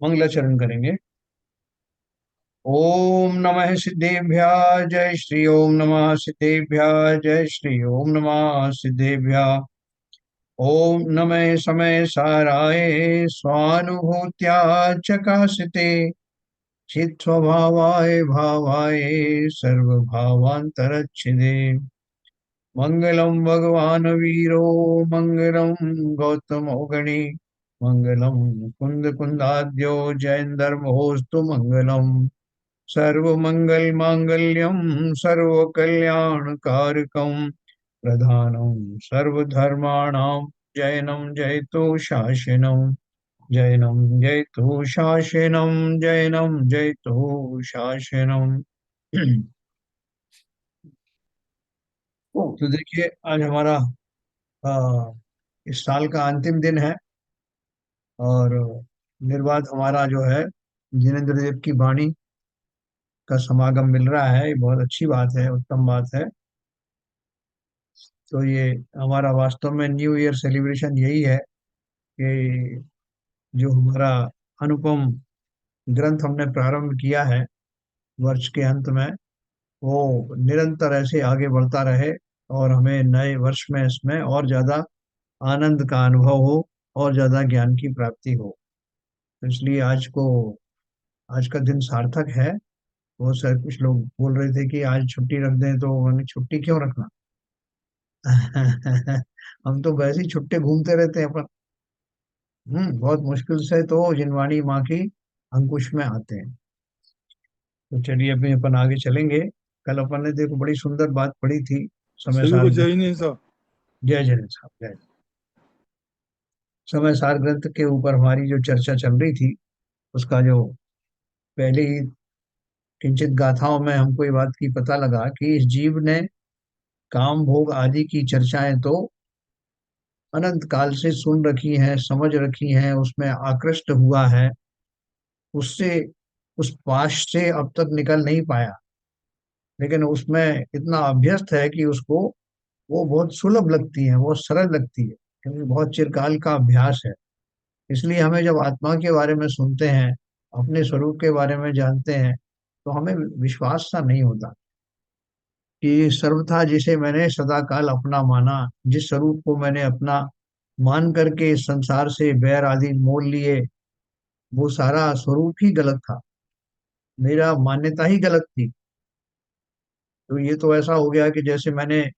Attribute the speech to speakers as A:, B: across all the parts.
A: मंगलाचरण करेंगे। ओम नमः सिद्धेभ्य जय श्री ओम नमः सिद्धेभ्य जय श्री ओम नमः सिद्धेभ्य। ओम नमः समय साराय स्वानुभूत्या चकासिते चित्स्वभावाय भावाय सर्वभावांतरच्छिदे। मंगलम भगवान वीरो मंगलम गौतमो गणे मंगलम कुंद कुंदाद्यो जयंदर्मोस्तु मंगलम। सर्वमंगल मांगल्यम सर्वकल्याणकारकम प्रधानम सर्वधर्माणां जयनं जयतु शासनम। जैनम जयतु शासनम जैनम जयतु शासनम। तो देखिए आज हमारा आ, इस साल का अंतिम दिन है और निर्बाध हमारा जो है जिनेंद्र देव की वाणी का समागम मिल रहा है। ये बहुत अच्छी बात है, उत्तम बात है। तो ये हमारा वास्तव में न्यू ईयर सेलिब्रेशन यही है कि जो हमारा अनुपम ग्रंथ हमने प्रारंभ किया है वर्ष के अंत में, वो निरंतर ऐसे आगे बढ़ता रहे और हमें नए वर्ष में इसमें और ज्यादा आनंद का अनुभव हो और ज्यादा ज्ञान की प्राप्ति हो। तो इसलिए आज का दिन सार्थक है। बहुत सारे कुछ लोग बोल रहे थे कि आज छुट्टी रख दें, तो मैंने छुट्टी क्यों रखना। हम तो वैसे ही छुट्टे घूमते रहते हैं अपन। बहुत मुश्किल से तो जिनवाणी माँ की अंकुश में आते हैं। तो चलिए अभी अपन आगे चलेंगे। कल अपन ने देखो बड़ी सुंदर बात पढ़ी थी समय
B: सभी
A: सार
B: को
A: ग्रंथ।
B: जय नहीं साहब।
A: जय जय साहब जय। समय सार ग्रंथ के ऊपर हमारी जो चर्चा चल रही थी उसका जो पहले ही किंचित गाथाओं में हमको ये बात की पता लगा कि इस जीव ने काम भोग आदि की चर्चाएं तो अनंत काल से सुन रखी हैं, समझ रखी हैं, उसमें आकृष्ट हुआ है। उससे उस पाश से अब तक निकल नहीं पाया। लेकिन उसमें इतना अभ्यस्त है कि उसको वो बहुत सुलभ लगती है, बहुत सरल लगती है, क्योंकि बहुत चिरकाल का अभ्यास है। इसलिए हमें जब आत्मा के बारे में सुनते हैं, अपने स्वरूप के बारे में जानते हैं, तो हमें विश्वास सा नहीं होता कि सर्वथा जिसे मैंने सदा काल अपना माना, जिस स्वरूप को मैंने अपना मान करके इस संसार से बैर आदि मोल लिए, वो सारा स्वरूप ही गलत था। मेरा मान्यता ही गलत थी। तो ये तो ऐसा हो गया कि जैसे मैंने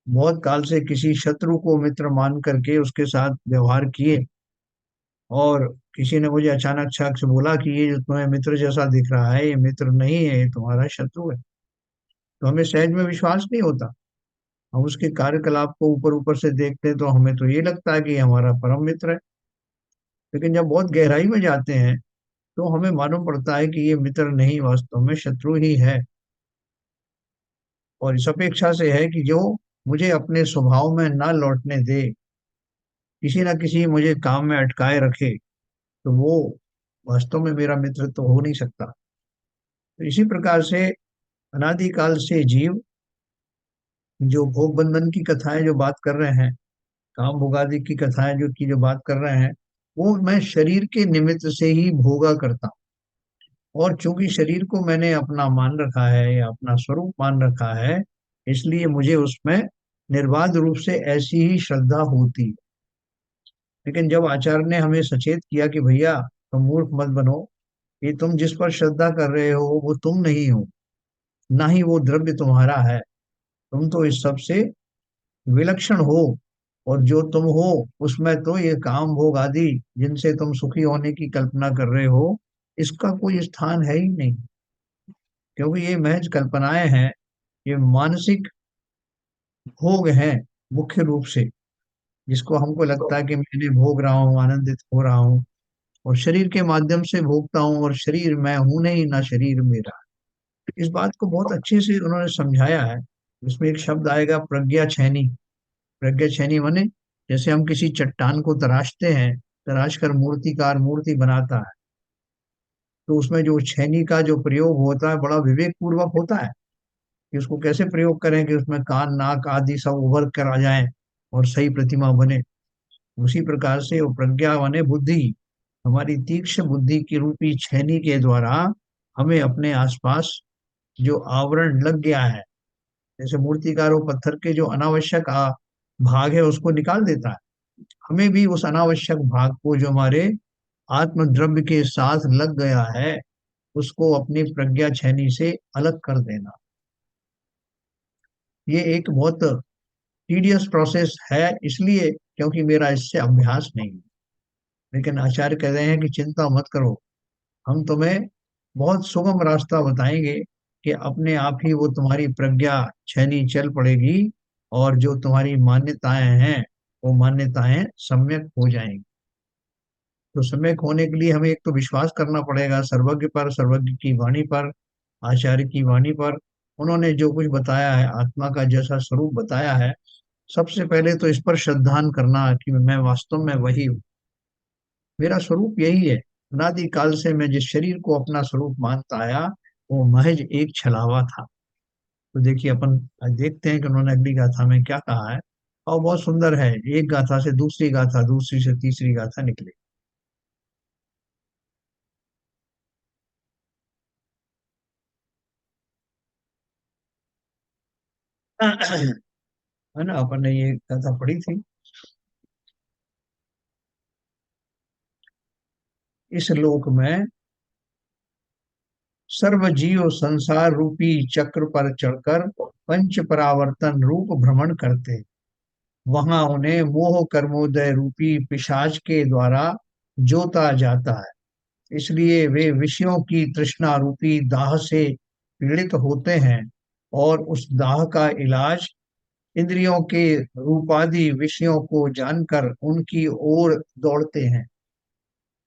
A: बहुत काल से किसी शत्रु को मित्र मान करके उसके साथ व्यवहार किए, और किसी ने मुझे अचानक शक से बोला कि ये जो तुम्हें मित्र जैसा दिख रहा है, ये मित्र नहीं है, ये तुम्हारा शत्रु है। तो हमें सहज में विश्वास नहीं होता। हम उसके कार्यकलाप को ऊपर ऊपर से देखते हैं तो हमें तो ये लगता है कि ये हमारा परम मित्र है। लेकिन जब बहुत गहराई में जाते हैं तो हमें मालूम पड़ता है कि ये मित्र नहीं, वास्तव में शत्रु ही है। और इस अपेक्षा से है कि जो मुझे अपने स्वभाव में ना लौटने दे, किसी ना किसी मुझे काम में अटकाए रखे, तो वो वास्तव में मेरा मित्र तो हो नहीं सकता। तो इसी प्रकार से अनादिकाल से जीव जो भोग बंधन की कथाएं जो बात कर रहे हैं, काम भोगादि की कथाएं जो बात कर रहे हैं, वो मैं शरीर के निमित्त से ही भोगा करता हूँ। और चूंकि शरीर को मैंने अपना मान रखा है या अपना स्वरूप मान रखा है, इसलिए मुझे उसमें निर्बाध रूप से ऐसी ही श्रद्धा होती है। लेकिन जब आचार्य ने हमें सचेत किया कि भैया तुम मूर्ख मत बनो, ये तुम जिस पर श्रद्धा कर रहे हो वो तुम नहीं हो, ना ही वो द्रव्य तुम्हारा है। तुम तो इस सब से विलक्षण हो। और जो तुम हो उसमें तो ये काम भोग आदि जिनसे तुम सुखी होने की कल्पना कर रहे हो, इसका कोई स्थान है ही नहीं। क्योंकि ये महज कल्पनाएं हैं, ये मानसिक भोग हैं मुख्य रूप से, जिसको हमको लगता है कि मैंने भोग रहा हूँ, आनंदित हो रहा हूँ, और शरीर के माध्यम से भोगता हूँ, और शरीर मैं हूं नहीं, ना शरीर मेरा। इस बात को बहुत अच्छे से उन्होंने समझाया है। इसमें एक शब्द आएगा प्रज्ञा छैनी। प्रज्ञा छैनी माने जैसे हम किसी चट्टान को तराशते हैं, तराश कर मूर्तिकार मूर्ति बनाता है, तो उसमें जो छेनी का जो प्रयोग होता है बड़ा विवेक पूर्वक होता है कि उसको कैसे प्रयोग करें कि उसमें कान नाक आदि सब उभर कर आ जाएं और सही प्रतिमा बने। उसी प्रकार से वो प्रज्ञा माने बुद्धि, हमारी तीक्ष्ण बुद्धि की रूपी छेनी के द्वारा हमें अपने आसपास जो आवरण लग गया है, जैसे मूर्तिकार वो पत्थर के जो अनावश्यक भाग है उसको निकाल देता है, हमें भी उस अनावश्यक भाग को जो हमारे आत्मद्रव्य के साथ लग गया है उसको अपनी प्रज्ञा छैनी से अलग कर देना। ये एक बहुत टीडियस प्रोसेस है, इसलिए क्योंकि मेरा इससे अभ्यास नहीं है। लेकिन आचार्य कह रहे हैं कि चिंता मत करो, हम तुम्हें बहुत सुगम रास्ता बताएंगे कि अपने आप ही वो तुम्हारी प्रज्ञा छैनी चल पड़ेगी और जो तुम्हारी मान्यताएं हैं वो मान्यताएं सम्यक हो जाएंगी। तो सम्यक होने के लिए हमें एक तो विश्वास करना पड़ेगा सर्वज्ञ पर, सर्वज्ञ की वाणी पर, आचार्य की वाणी पर। उन्होंने जो कुछ बताया है, आत्मा का जैसा स्वरूप बताया है, सबसे पहले तो इस पर श्रद्धान करना कि मैं वास्तव में वही हूँ, मेरा स्वरूप यही है। अनादि काल से मैं जिस शरीर को अपना स्वरूप मानता आया वो महज एक छलावा था। तो देखिए अपन आज देखते हैं कि उन्होंने अगली गाथा में क्या कहा है, और बहुत सुंदर है। एक गाथा से दूसरी गाथा, दूसरी से तीसरी गाथा निकले। है ना, अपन ने ये गाथा पढ़ी थी। इस लोक में सर्व जीव संसार रूपी चक्र पर चढ़कर पंच परावर्तन रूप भ्रमण करते, वहां उन्हें मोह कर्मोदय रूपी पिशाच के द्वारा जोता जाता है। इसलिए वे विषयों की तृष्णा रूपी दाह से पीड़ित होते हैं और उस दाह का इलाज इंद्रियों के रूपादि विषयों को जानकर उनकी ओर दौड़ते हैं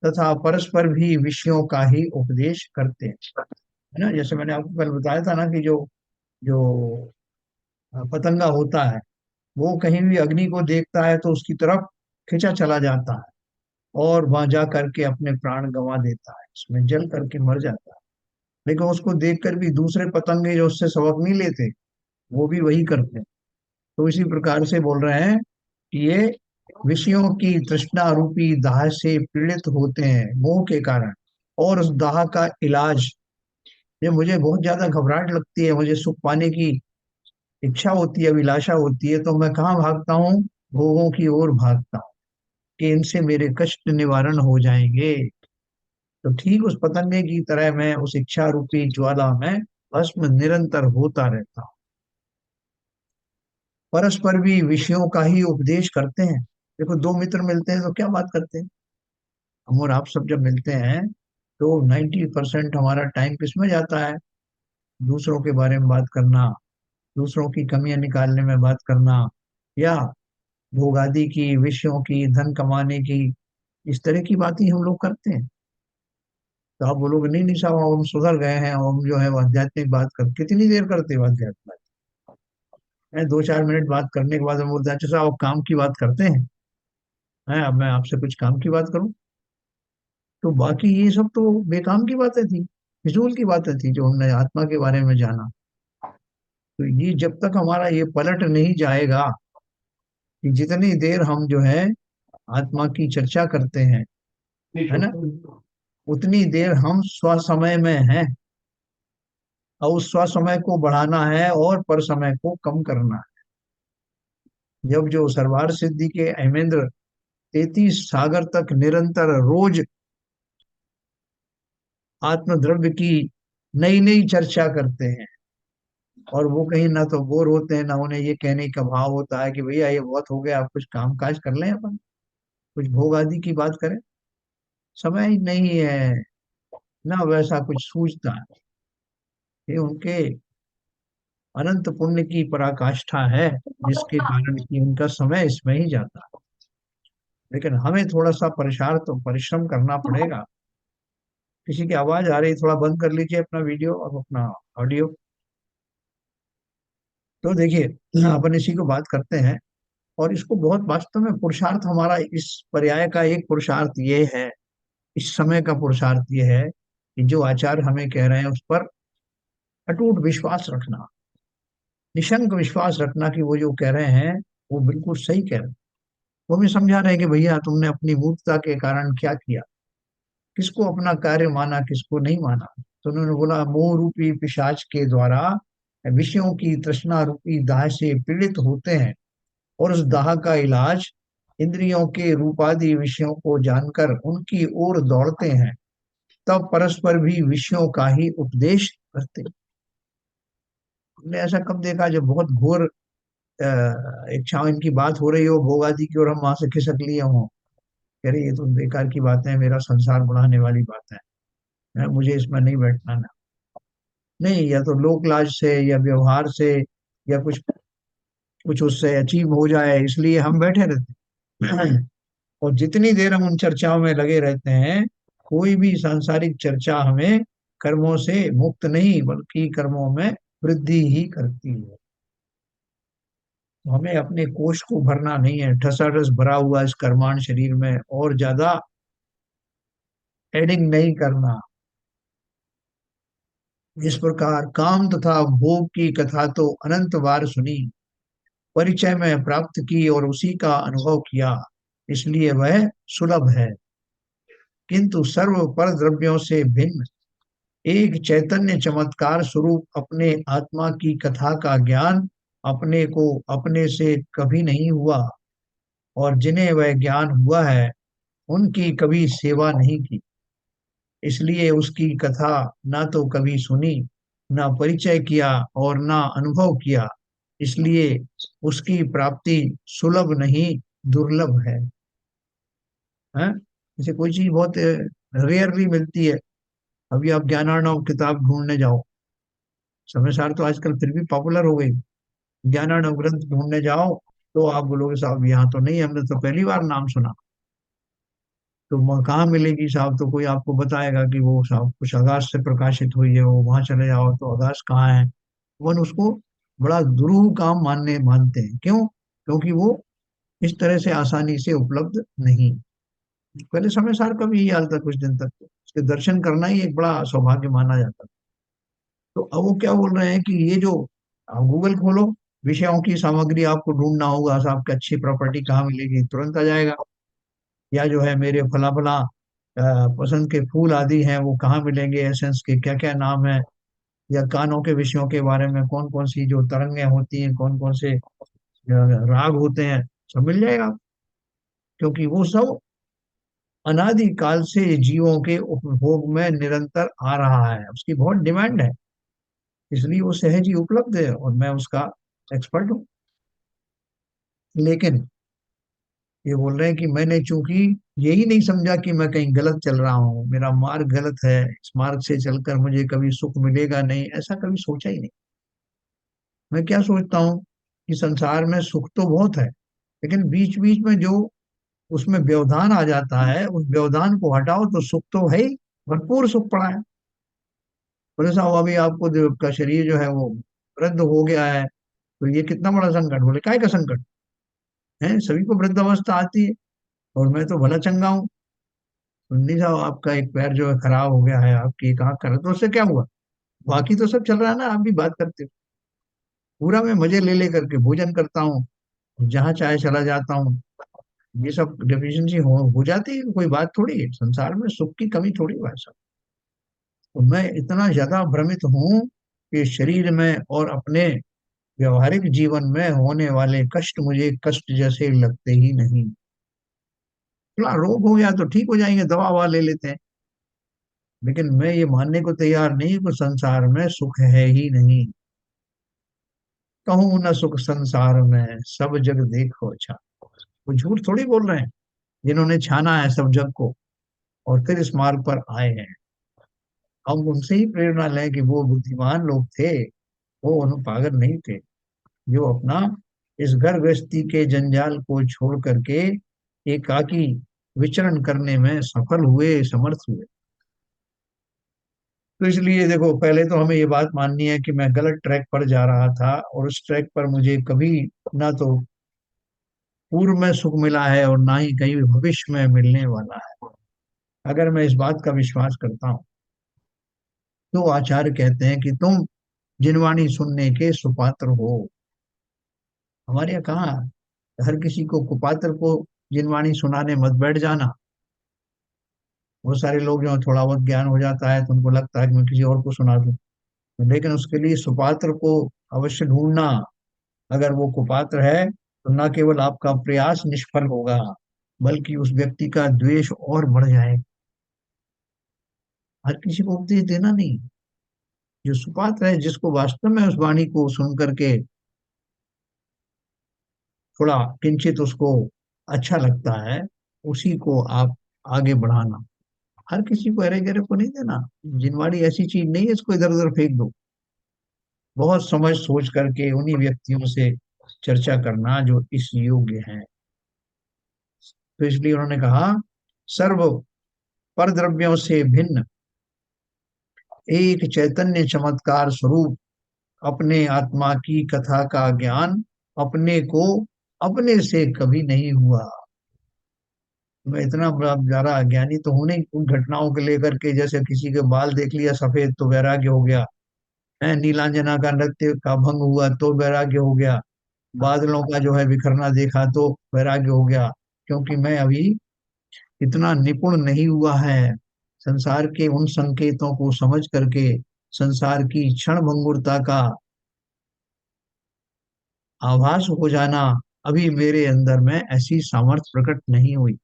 A: तथा परस्पर भी विषयों का ही उपदेश करते हैं। है ना, जैसे मैंने आपको पहले बताया था ना कि जो जो पतंगा होता है वो कहीं भी अग्नि को देखता है तो उसकी तरफ खिंचा चला जाता है और वहां जा करके अपने प्राण गंवा देता है, इसमें जल करके मर जाता है। लेकिन उसको देख कर भी दूसरे पतंगे जो उससे सबक नहीं लेते वो भी वही करते हैं। तो इसी प्रकार से बोल रहे हैं कि ये विषयों की तृष्णा रूपी दाह से पीड़ित होते हैं मोह के कारण, और उस दाह का इलाज, ये मुझे बहुत ज्यादा घबराहट लगती है, मुझे सुख पाने की इच्छा होती है, अभिलाषा होती है, तो मैं कहाँ भागता हूँ, भोगों की ओर भागता हूँ कि इनसे मेरे कष्ट निवारण हो जाएंगे। तो ठीक उस पतंगे की तरह मैं उस इच्छा रूपी ज्वाला में भस्म निरंतर होता रहता हूँ। परस्पर भी विषयों का ही उपदेश करते हैं। देखो दो मित्र मिलते हैं तो क्या बात करते हैं, हम और आप सब जब मिलते हैं तो 90% हमारा टाइम किसमें जाता है, दूसरों के बारे में बात करना, दूसरों की कमियां निकालने में बात करना, या भोग आदि की, विषयों की, धन कमाने की, इस तरह की बातें हम लोग करते हैं। तो आप बोलोगे नहीं नहीं साहब हम सुधर गए हैं, हम जो है वो आध्यात्मिक बात कर, कितनी देर करते हो आध्यात्मिक बात? 2-4 मिनट बात करने के बाद हम बोलते हैं अच्छा साहब अब काम की बात करते हैं। अब मैं आपसे कुछ काम की बात करूं? तो बाकी ये सब तो बेकाम की बातें थी, फिजूल की बातें थी जो हमने आत्मा के बारे में जाना। तो ये जब तक हमारा ये पलट नहीं जाएगा कि जितनी देर हम जो है आत्मा की चर्चा करते हैं, है ना, उतनी देर हम स्व समय में हैं, और उस स्व समय को बढ़ाना है और पर समय को कम करना है। जब जो सरवार सिद्धि के अहमेंद्र 33 सागर तक निरंतर रोज आत्मद्रव्य की नई नई चर्चा करते हैं, और वो कहीं ना तो बोर होते हैं ना उन्हें ये कहने का भाव होता है कि भैया ये बहुत हो गया, आप कुछ काम काज कर लें, अपन कुछ भोग आदि की बात करें, समय ही नहीं है ना वैसा कुछ सूझता है। ये उनके अनंत पुण्य की पराकाष्ठा है जिसके कारण कि उनका समय इसमें ही जाता है। लेकिन हमें थोड़ा सा परेशान तो परिश्रम करना पड़ेगा। किसी की आवाज आ रही, थोड़ा बंद कर लीजिए अपना वीडियो और अपना ऑडियो। तो देखिए अपन इसी को बात करते हैं, और इसको बहुत वास्तव में पुरुषार्थ हमारा इस पर्याय का एक पुरुषार्थ ये है, इस समय का पुरुषार्थ ये है कि जो आचार्य हमें कह रहे हैं उस पर अटूट विश्वास रखना, निशंक विश्वास रखना कि वो जो कह रहे हैं वो बिल्कुल सही कह रहे हैं। वो भी समझा रहे हैं कि भैया तुमने अपनी मूर्खता के कारण क्या किया, किसको अपना कार्य माना, किसको नहीं माना। तो उन्होंने बोला, मोह रूपी पिशाच के द्वारा विषयों की तृष्णा रूपी दाह से पीड़ित होते हैं, और उस दाह का इलाज इंद्रियों के रूपादि विषयों को जानकर उनकी ओर दौड़ते हैं, तब परस्पर भी विषयों का ही उपदेश करते हैं। हमने ऐसा कब देखा जब बहुत घोर इच्छाओं इनकी बात हो रही हो भोग आदि की, और हम वहां से खिसक लिए हों, कह रहे ये तो बेकार की बातें हैं, मेरा संसार बढ़ाने वाली बात है, मुझे इसमें नहीं बैठना ना। नहीं, या तो लोक लाज से या व्यवहार से या कुछ कुछ उससे अचीव हो जाए, इसलिए हम बैठे रहते हैं। और जितनी देर हम उन चर्चाओं में लगे रहते हैं, कोई भी सांसारिक चर्चा हमें कर्मों से मुक्त नहीं बल्कि कर्मों में वृद्धि ही करती है। तो हमें अपने कोष को भरना नहीं है, ठसाठस भरा हुआ इस कर्माण शरीर में और ज्यादा एडिंग नहीं करना। इस प्रकार काम तथा भोग की कथा तो अनंत बार सुनी, परिचय में प्राप्त की और उसी का अनुभव किया, इसलिए वह सुलभ है। किंतु सर्व पर द्रव्यों से भिन्न एक चैतन्य चमत्कार स्वरूप अपने आत्मा की कथा का ज्ञान अपने को अपने से कभी नहीं हुआ, और जिन्हें वह ज्ञान हुआ है उनकी कभी सेवा नहीं की, इसलिए उसकी कथा ना तो कभी सुनी, ना परिचय किया और ना अनुभव किया, इसलिए उसकी प्राप्ति सुलभ नहीं दुर्लभ है। हैं? जैसे कोई चीज बहुत रेयरली मिलती है। अभी आप ज्ञानार्णव किताब ढूंढने जाओ, समय सार तो आजकल फिर भी पॉपुलर हो गई, ज्ञानार्णव ग्रंथ ढूंढने जाओ तो आप बोलोगे साहब यहाँ तो नहीं, हमने तो पहली बार नाम सुना। तो कहाँ मिलेगी साहब, तो कोई आपको बताएगा कि वो साहब कुछ आकाश से प्रकाशित हुई है, वो वहां चले जाओ तो आकाश कहाँ है। वन उसको बड़ा दुरूह काम मानते हैं। क्यों? क्योंकि वो इस तरह से आसानी से उपलब्ध नहीं। पहले समय सार का भी यही हाल था, कुछ दिन तक तो उसके दर्शन करना ही एक बड़ा सौभाग्य माना जाता था। तो अब वो क्या बोल रहे हैं कि ये जो आप गूगल खोलो, विषयों की सामग्री आपको ढूंढना होगा, साहब की अच्छी प्रॉपर्टी कहाँ मिलेगी, तुरंत आ जाएगा। या जो है मेरे फला फला पसंद के फूल आदि हैं वो कहाँ मिलेंगे, एसेंस के क्या क्या नाम है, या कानों के विषयों के बारे में कौन कौन सी जो तरंगें होती हैं, कौन कौन से राग होते हैं, सब मिल जाएगा। क्योंकि वो सब अनादि काल से जीवों के उपभोग में निरंतर आ रहा है, उसकी बहुत डिमांड है, इसलिए वो सहज ही उपलब्ध है और मैं उसका एक्सपर्ट हूँ। लेकिन ये बोल रहे हैं कि मैंने चूंकि यही नहीं समझा कि मैं कहीं गलत चल रहा हूँ, मेरा मार्ग गलत है, इस मार्ग से चलकर मुझे कभी सुख मिलेगा नहीं, ऐसा कभी सोचा ही नहीं। मैं क्या सोचता हूँ कि संसार में सुख तो बहुत है, लेकिन बीच बीच में जो उसमें व्यवधान आ जाता है, उस व्यवधान को हटाओ तो सुख तो है ही, भरपूर सुख पड़ा है। बोले साहब अभी आपको जो का शरीर जो है वो वृद्ध हो गया है, तो ये कितना बड़ा संकट। बोले काय का संकट है, सभी को वृद्धावस्था आती है, और मैं तो भला चंगा हूँ। सुननी साहब आपका एक पैर जो है खराब हो गया है, आपकी एक आंख खराब, तो उससे क्या हुआ, बाकी तो सब चल रहा है ना, आप भी बात करते हो। पूरा मैं मजे ले ले करके भोजन करता हूँ, जहाँ चाहे चला जाता हूँ। ये सब डेफिशिएंसी हो जाती है, कोई बात थोड़ी है, संसार में सुख की कमी थोड़ी है सब। तो मैं इतना ज्यादा भ्रमित हूँ कि शरीर में और अपने व्यवहारिक जीवन में होने वाले कष्ट मुझे कष्ट जैसे लगते ही नहीं। थोड़ा रोग हो गया तो ठीक हो जाएंगे, दवा ववा ले लेते हैं, लेकिन मैं ये मानने को तैयार नहीं कि संसार में सुख है ही नहीं। कहूँ न सुख संसार में सब जग देखो अच्छा, वो झूठ थोड़ी बोल रहे हैं, जिन्होंने छाना है सब जग को और फिर इस मार्ग पर आए हैं। हम उनसे ही प्रेरणा लें कि वो बुद्धिमान लोग थे, वो उन पागल नहीं थे, जो अपना इस घर गृहस्थी के जंजाल को छोड़ करके एकाकी विचरण करने में सफल हुए, समर्थ हुए। तो इसलिए देखो, पहले तो हमें ये बात माननी है कि मैं गलत ट्रैक पर जा रहा था, और उस ट्रैक पर मुझे कभी ना तो पूर्व में सुख मिला है और ना ही कहीं भी भविष्य में मिलने वाला है। अगर मैं इस बात का विश्वास करता हूँ, तो आचार्य कहते हैं कि तुम जिनवाणी सुनने के सुपात्र हो। हमारे यहाँ कहाँ हर किसी को कुपात्र को जिनवाणी सुनाने मत बैठ जाना। बहुत सारे लोग जो थोड़ा बहुत ज्ञान हो जाता है तो उनको लगता है कि मैं किसी और को सुना दूं, लेकिन उसके लिए सुपात्र को अवश्य ढूंढना। अगर वो कुपात्र है तो न केवल आपका प्रयास निष्फल होगा, बल्कि उस व्यक्ति का द्वेष और बढ़ जाएगा। हर किसी को उपदेश देना नहीं। जो सुपात्र है, जिसको वास्तव में उस वाणी को सुन करके थोड़ा किंचित उसको अच्छा लगता है, उसी को आप आगे बढ़ाना। हर किसी को अरे गरे को नहीं देना। जिनवाड़ी ऐसी चीज नहीं है इसको इधर उधर फेंक दो। बहुत समझ सोच करके उन्हीं व्यक्तियों से चर्चा करना जो इस योग्य हैं। तो इसलिए उन्होंने कहा, सर्व पर द्रव्यों से भिन्न एक चैतन्य चमत्कार स्वरूप अपने आत्मा की कथा का ज्ञान अपने को अपने से कभी नहीं हुआ। मैं इतना बड़ा ज्यादा अज्ञानी तो हूं नहीं उन घटनाओं को लेकर के, जैसे किसी के बाल देख लिया सफेद तो वैराग्य हो गया है, नीलांजना का नृत्य का भंग हुआ तो वैराग्य हो गया, बादलों का जो है बिखरना देखा तो वैराग्य हो गया। क्योंकि मैं अभी इतना निपुण नहीं हुआ है संसार के उन संकेतों को समझ करके संसार की क्षण भंगुरता का आभास हो जाना, अभी मेरे अंदर में ऐसी सामर्थ्य प्रकट नहीं हुई।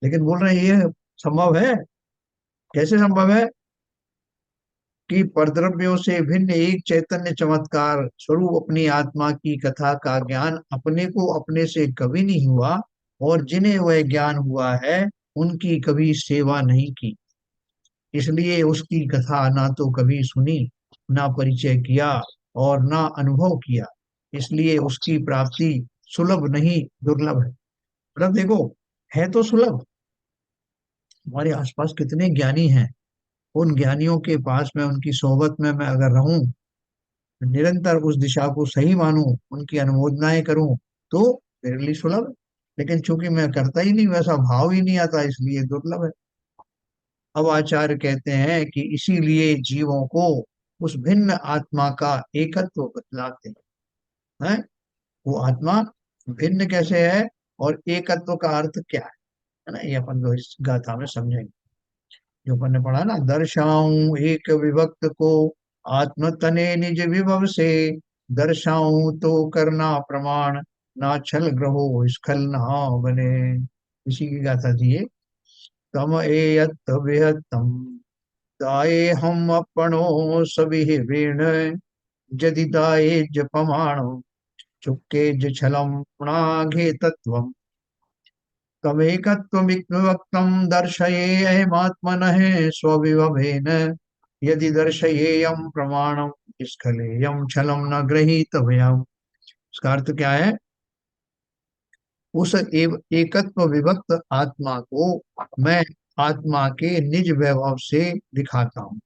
A: लेकिन बोल रहे हैं ये संभव है। कैसे संभव है? कि परद्रव्यों से भिन्न एक चैतन्य चमत्कार स्वरूप अपनी आत्मा की कथा का ज्ञान अपने को अपने से कभी नहीं हुआ, और जिन्हें वह ज्ञान हुआ है उनकी कभी सेवा नहीं की, इसलिए उसकी कथा ना तो कभी सुनी, ना परिचय किया, और ना अनुभव किया, इसलिए उसकी प्राप्ति सुलभ नहीं दुर्लभ है। मतलब देखो, है तो सुलभ। हमारे आसपास कितने ज्ञानी हैं, उन ज्ञानियों के पास में उनकी सोहबत में मैं अगर रहूं, निरंतर उस दिशा को सही मानूं, उनकी अनुमोदनाएं करूं, तो मेरे लिए सुलभ है। लेकिन चूंकि मैं करता ही नहीं, वैसा भाव ही नहीं आता, इसलिए दुर्लभ है। अब आचार्य कहते हैं कि इसीलिए जीवों को उस भिन्न आत्मा का एकत्व बतलाते हैं। वो आत्मा भिन्न कैसे है और एकत्व का अर्थ क्या है ना, ये अपन को इस गाथा में समझेंगे। जो अपन ने पढ़ा ना, दर्शाऊं एक विभक्त को आत्म तने निज विभव से, दर्शाऊं तो करना प्रमाण, ना छल ग्रहो स्खल ना बने। इसी की गाथा थी ये। तम एयत विहतम दाये हम अपनो सभी वीण, जदि दाये जपमाणो चुक्के ज छलम पुणाघे तत्वम, तमेकत्वमिक्वक्तं दर्शयेयमात्मनः स्वविभवेन, यदि दर्शयेयं प्रमाणं स्खलेयं छलं न गृहीतव्यम्। इसका अर्थ क्या है? उस एकत्व विभक्त आत्मा को मैं आत्मा के निज वैभव से दिखाता हूँ।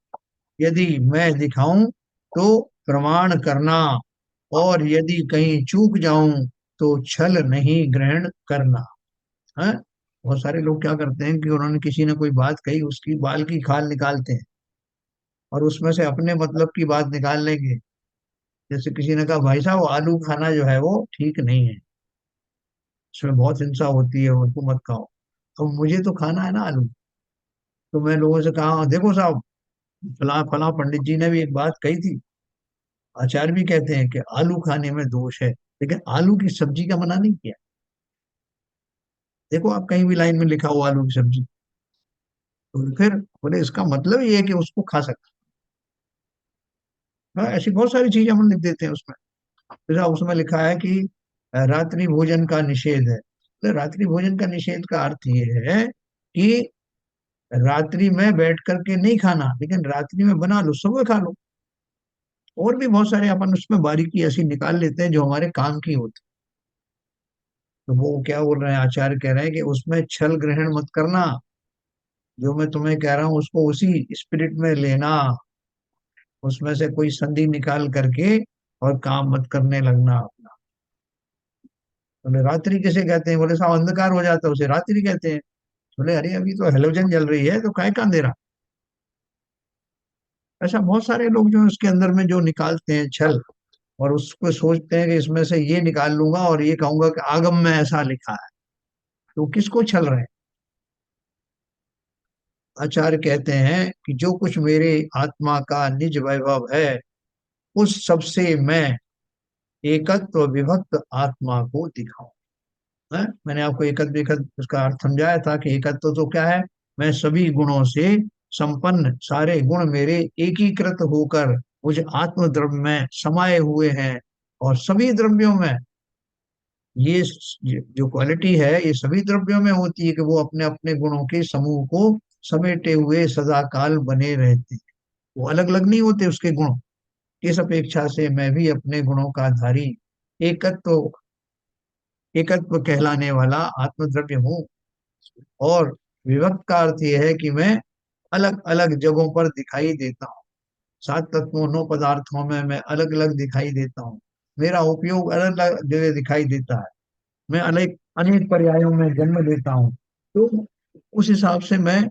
A: यदि मैं दिखाऊं तो प्रमाण करना, और यदि कहीं चूक जाऊं तो छल नहीं ग्रहण करना है। बहुत सारे लोग क्या करते हैं कि उन्होंने किसी ने कोई बात कही, उसकी बाल की खाल निकालते हैं और उसमें से अपने मतलब की बात निकाल लेंगे। जैसे किसी ने कहा, भाई साहब आलू खाना जो है वो ठीक नहीं है, इसमें बहुत हिंसा होती है, उनको मत खाओ। अब मुझे तो खाना है ना आलू। तो मैं लोगों से कहा, देखो साहब, फला फला पंडित जी ने भी एक बात कही थी, आचार्य भी कहते हैं कि आलू खाने में दोष है, लेकिन आलू की सब्जी का मना नहीं किया। देखो आप कहीं भी लाइन में लिखा हो आलू की सब्जी, तो फिर बोले इसका मतलब ये है कि उसको खा सकते हैं। हाँ, ऐसी बहुत सारी चीजें हम लिख देते हैं उसमें। जैसा उसमें लिखा है कि रात्रि भोजन का निषेध है, तो रात्रि भोजन का निषेध का अर्थ ये है कि रात्रि में बैठ करके नहीं खाना, लेकिन रात्रि में बना लो, सुबह खा लो। और भी बहुत सारे अपन उसमें बारीकी ऐसी निकाल लेते हैं जो हमारे काम की होती। तो वो क्या बोल रहे हैं, आचार्य कह रहे हैं कि उसमें छल ग्रहण मत करना। जो मैं तुम्हें कह रहा हूँ उसको उसी स्पिरिट में लेना, उसमें से कोई संधि निकाल करके और काम मत करने लगना अपना। बोले रात्रि किसे कहते हैं? बोले साहब अंधकार हो जाता है उसे रात्रि कहते हैं। बोले अरे अभी तो हेलोजन जल रही है, तो काय का अंधेरा? ऐसा बहुत सारे लोग जो है उसके अंदर में जो निकालते हैं छल, और उसको सोचते हैं कि इसमें से ये निकाल लूंगा और ये कहूंगा कि आगम में ऐसा लिखा है। तो किसको छल रहे हैं? आचार्य कहते हैं कि जो कुछ मेरे आत्मा का निज वैभव है, उस सबसे मैं एकत्व विभक्त आत्मा को दिखाऊं। है? मैंने आपको एकत्व विभक्त उसका अर्थ समझाया था कि एकत्व तो क्या है, मैं सभी गुणों से संपन्न, सारे गुण मेरे एकीकृत होकर मुझ आत्म द्रव्य में समाये हुए हैं। और सभी द्रव्यों में ये जो क्वालिटी है, ये सभी द्रव्यों में होती है कि वो अपने अपने गुणों के समूह को समेटे हुए सदा काल बने रहते हैं। वो अलग अलग नहीं होते उसके गुण। इस अपेक्षा से मैं भी अपने गुणों का धारी एकत्व एकत्व कहलाने वाला आत्मद्रव्य हूँ। और विभक्त का अर्थ यह है कि मैं अलग अलग जगहों पर दिखाई देता हूँ। सात तत्वों नौ पदार्थों में मैं अलग अलग दिखाई देता हूँ। मेरा उपयोग अलग अलग जगह दिखाई देता है। मैं अनेक अनेक पर्यायों में जन्म लेता हूँ। तो उस हिसाब से मैं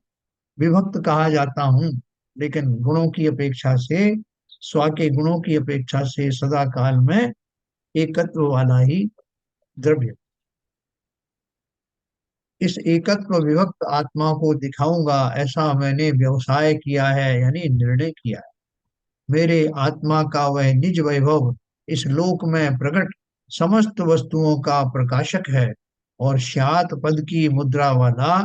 A: विभक्त कहा जाता हूँ। लेकिन गुणों की अपेक्षा से, स्व के गुणों की अपेक्षा से सदा काल में एकत्व वाला ही द्रव्य। इस एकत्व विभक्त आत्मा को दिखाऊंगा, ऐसा मैंने व्यवसाय किया है, यानी निर्णय किया है। मेरे आत्मा का वह निज वैभव इस लोक में प्रकट समस्त वस्तुओं का प्रकाशक है। और श्यात पद की मुद्रा वाला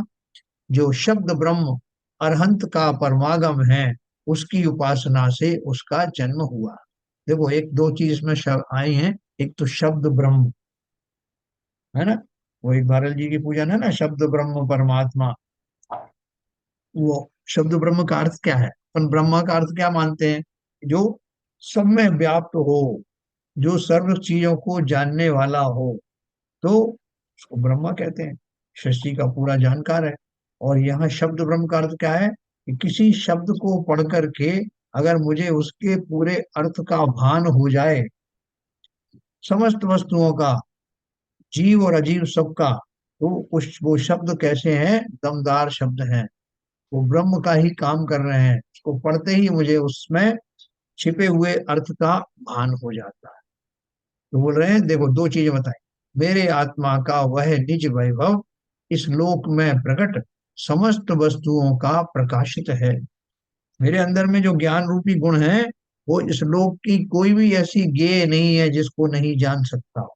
A: जो शब्द ब्रह्म अरहंत का परमागम है, उसकी उपासना से उसका जन्म हुआ। देखो, एक दो चीज इसमें आई हैं। एक तो शब्द ब्रह्म है ना, वो एक भारत जी की पूजन है ना, शब्द ब्रह्म परमात्मा। वो शब्द ब्रह्म का अर्थ क्या है? अपन ब्रह्मा का अर्थ क्या मानते हैं? जो सब में व्याप्त हो, जो सर्व चीजों को जानने वाला हो, तो उसको ब्रह्मा कहते हैं। सृष्टि का पूरा जानकार है। और यहाँ शब्द ब्रह्म का अर्थ क्या है? कि किसी शब्द को पढ़ करके अगर मुझे उसके पूरे अर्थ का भान हो जाए, समस्त वस्तुओं का, जीव और अजीव सबका, तो उस वो शब्द कैसे हैं? दमदार शब्द हैं। वो ब्रह्म का ही काम कर रहे हैं। उसको पढ़ते ही मुझे उसमें छिपे हुए अर्थ का भान हो जाता है। तो बोल रहे हैं, देखो दो चीजें बताई। मेरे आत्मा का वह निज वैभव इस लोक में प्रकट समस्त वस्तुओं का प्रकाशित है। मेरे अंदर में जो ज्ञान रूपी गुण है, वो इस लोक की कोई भी ऐसी गेय नहीं है जिसको नहीं जान सकता।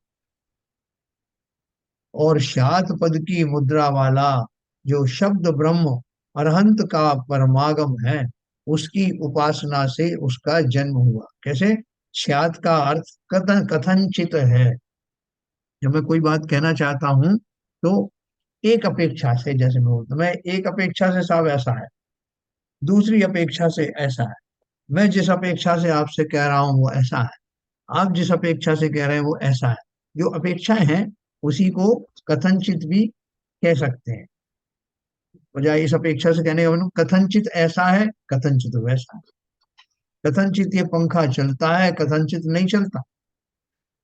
A: और शात पद की मुद्रा वाला जो शब्द ब्रह्म अरहंत का परमागम है, उसकी उपासना से उसका जन्म हुआ। कैसे? शात का अर्थ कथनचित है। जब मैं कोई बात कहना चाहता हूं, तो एक अपेक्षा से, जैसे मैं बोलता मैं एक अपेक्षा से साहब ऐसा है, दूसरी अपेक्षा से ऐसा है। मैं जिस अपेक्षा से आपसे कह रहा हूं वो ऐसा है, आप जिस अपेक्षा से कह रहे हैं वो ऐसा है। जो अपेक्षाएं हैं, उसी को कथनचित भी कह सकते हैं। बजाय इस अपेक्षा से कहने का मतलब कथनचित ऐसा है, कथनचित वैसा है। कथनचित ये पंखा चलता है, कथनचित नहीं चलता।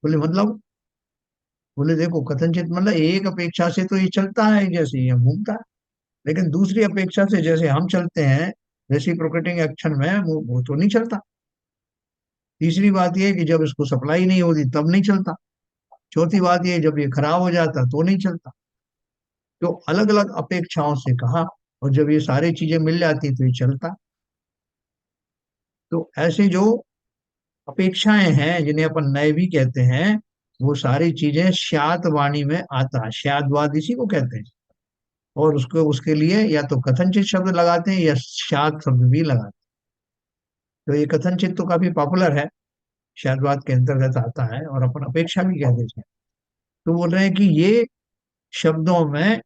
A: बोले मतलब? बोले देखो, कथनचित मतलब एक अपेक्षा से तो ये चलता है, जैसे ये घूमता है। लेकिन दूसरी अपेक्षा से, जैसे हम चलते हैं, रेसिप्रोकेटिंग एक्शन में, वो तो नहीं चलता। तीसरी बात ये है कि जब इसको सप्लाई नहीं होती तब नहीं चलता। चौथी बात ये है, जब ये खराब हो जाता तो नहीं चलता। तो अलग अलग अपेक्षाओं से कहा, और जब ये सारी चीजें मिल जाती तो ये चलता। तो ऐसे जो अपेक्षाएं हैं, जिन्हें अपन नए भी कहते हैं, वो सारी चीजें श्यात वाणी में आता है। श्यातवाद इसी को कहते हैं। और उसको, उसके लिए या तो कथनचित शब्द लगाते हैं या श्यात शब्द भी लगाते हैं। तो ये कथनचित तो काफी पॉपुलर है, श्यातवाद के अंतर्गत आता है, और अपन अपेक्षा भी कह देते हैं। तो बोल रहे हैं कि ये शब्दों में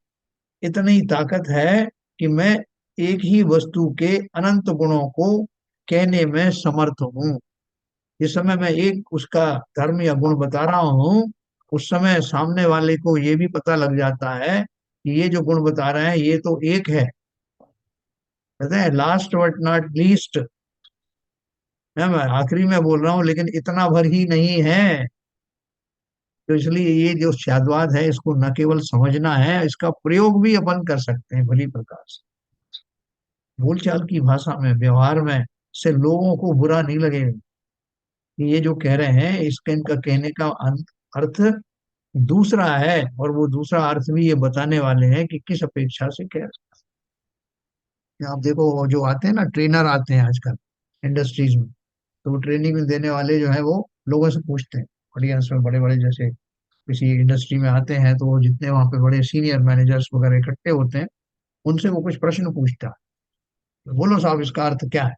A: इतनी ताकत है कि मैं एक ही वस्तु के अनंत गुणों को कहने में समर्थ हूँ। जिस समय मैं एक उसका धर्म या गुण बता रहा हूँ, उस समय सामने वाले को ये भी पता लग जाता है कि ये जो गुण बता रहे हैं ये तो एक है। कहते हैं लास्ट बट नॉट लीस्ट है, मैं आखिरी में बोल रहा हूँ लेकिन इतना भर ही नहीं है। तो इसलिए ये जो शादवाद है, इसको न केवल समझना है, इसका प्रयोग भी अपन कर सकते हैं भली प्रकार से। बोलचाल की भाषा में, व्यवहार में, से लोगों को बुरा नहीं लगेगा कि ये जो कह रहे हैं, इसका इनका कहने का अर्थ दूसरा है। और वो दूसरा अर्थ भी ये बताने वाले हैं कि किस अपेक्षा से कह रहे हैं। आप देखो वो जो आते हैं ना, ट्रेनर आते हैं आजकल इंडस्ट्रीज में, तो वो ट्रेनिंग देने वाले जो है वो लोगों से पूछते हैं, ऑडियंस में बड़े बड़े जैसे किसी इंडस्ट्री में आते हैं, तो वो जितने वहाँ पे बड़े सीनियर मैनेजर्स वगैरह इकट्ठे होते हैं, उनसे वो कुछ प्रश्न पूछता है। तो बोलो साहब इसका अर्थ क्या है?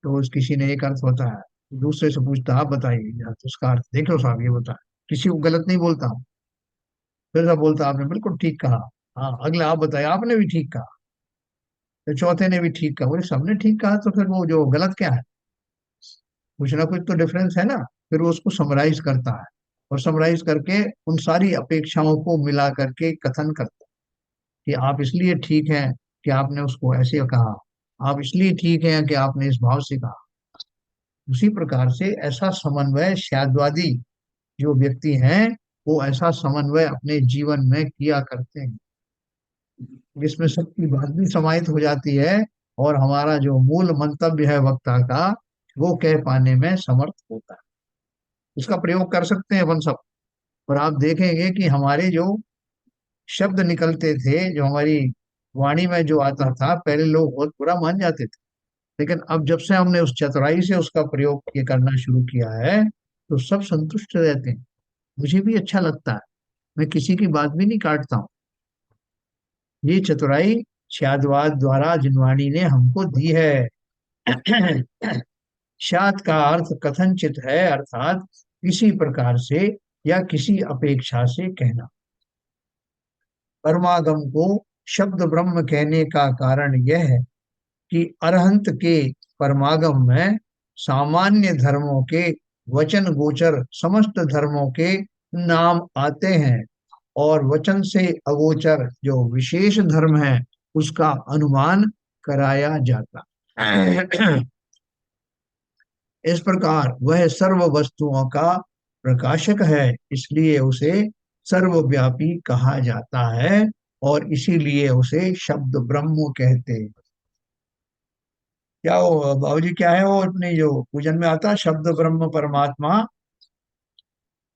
A: तो उस किसी ने एक अर्थ बताया, दूसरे से पूछता आप बताइए यार, तो उसका अर्थ देखो साहब ये बता, किसी को गलत नहीं बोलता, फिर साहब बोलता आपने बिल्कुल ठीक कहा, हाँ अगला आप बताइए आपने भी ठीक कहा, फिर चौथे ने भी ठीक कहा, बोले सबने ठीक कहा तो फिर वो जो गलत क्या है? कुछ ना कुछ तो डिफरेंस है ना। फिर वो उसको समराइज करता है, और समराइज करके उन सारी अपेक्षाओं को मिला करके कथन करता है कि आप इसलिए ठीक हैं कि आपने उसको ऐसे कहा, आप इसलिए ठीक हैं कि आपने इस भाव से कहा। उसी प्रकार से ऐसा समन्वय शायदवादी जो व्यक्ति हैं, वो ऐसा समन्वय अपने जीवन में किया करते हैं, जिसमें सबकी बात भी समाहित हो जाती है, और हमारा जो मूल मंतव्य है वक्ता का, वो कह पाने में समर्थ होता है। इसका प्रयोग कर सकते हैं अपन सब। और आप देखेंगे कि हमारे जो शब्द निकलते थे, जो हमारी वाणी में जो आता था, पहले लोग बहुत बुरा मान जाते थे, लेकिन अब जब से हमने उस चतुराई से उसका प्रयोग ये करना शुरू किया है, तो सब संतुष्ट रहते हैं। मुझे भी अच्छा लगता है, मैं किसी की बात भी नहीं काटता हूँ। ये चतुराई शादवाद द्वारा जिनवाणी ने हमको दी है। शाद का अर्थ कथनचित है, अर्थात किसी प्रकार से या किसी अपेक्षा से कहना। परमागम को शब्द ब्रह्म कहने का कारण यह है कि अरहंत के परमागम में सामान्य धर्मों के वचन गोचर समस्त धर्मों के नाम आते हैं, और वचन से अगोचर जो विशेष धर्म है उसका अनुमान कराया जाता। इस प्रकार वह सर्व वस्तुओं का प्रकाशक है, इसलिए उसे सर्वव्यापी कहा जाता है, और इसीलिए उसे शब्द ब्रह्म कहते हैं। क्या वो बाबूजी, क्या है वो अपने जो पूजन में आता है, शब्द ब्रह्म परमात्मा,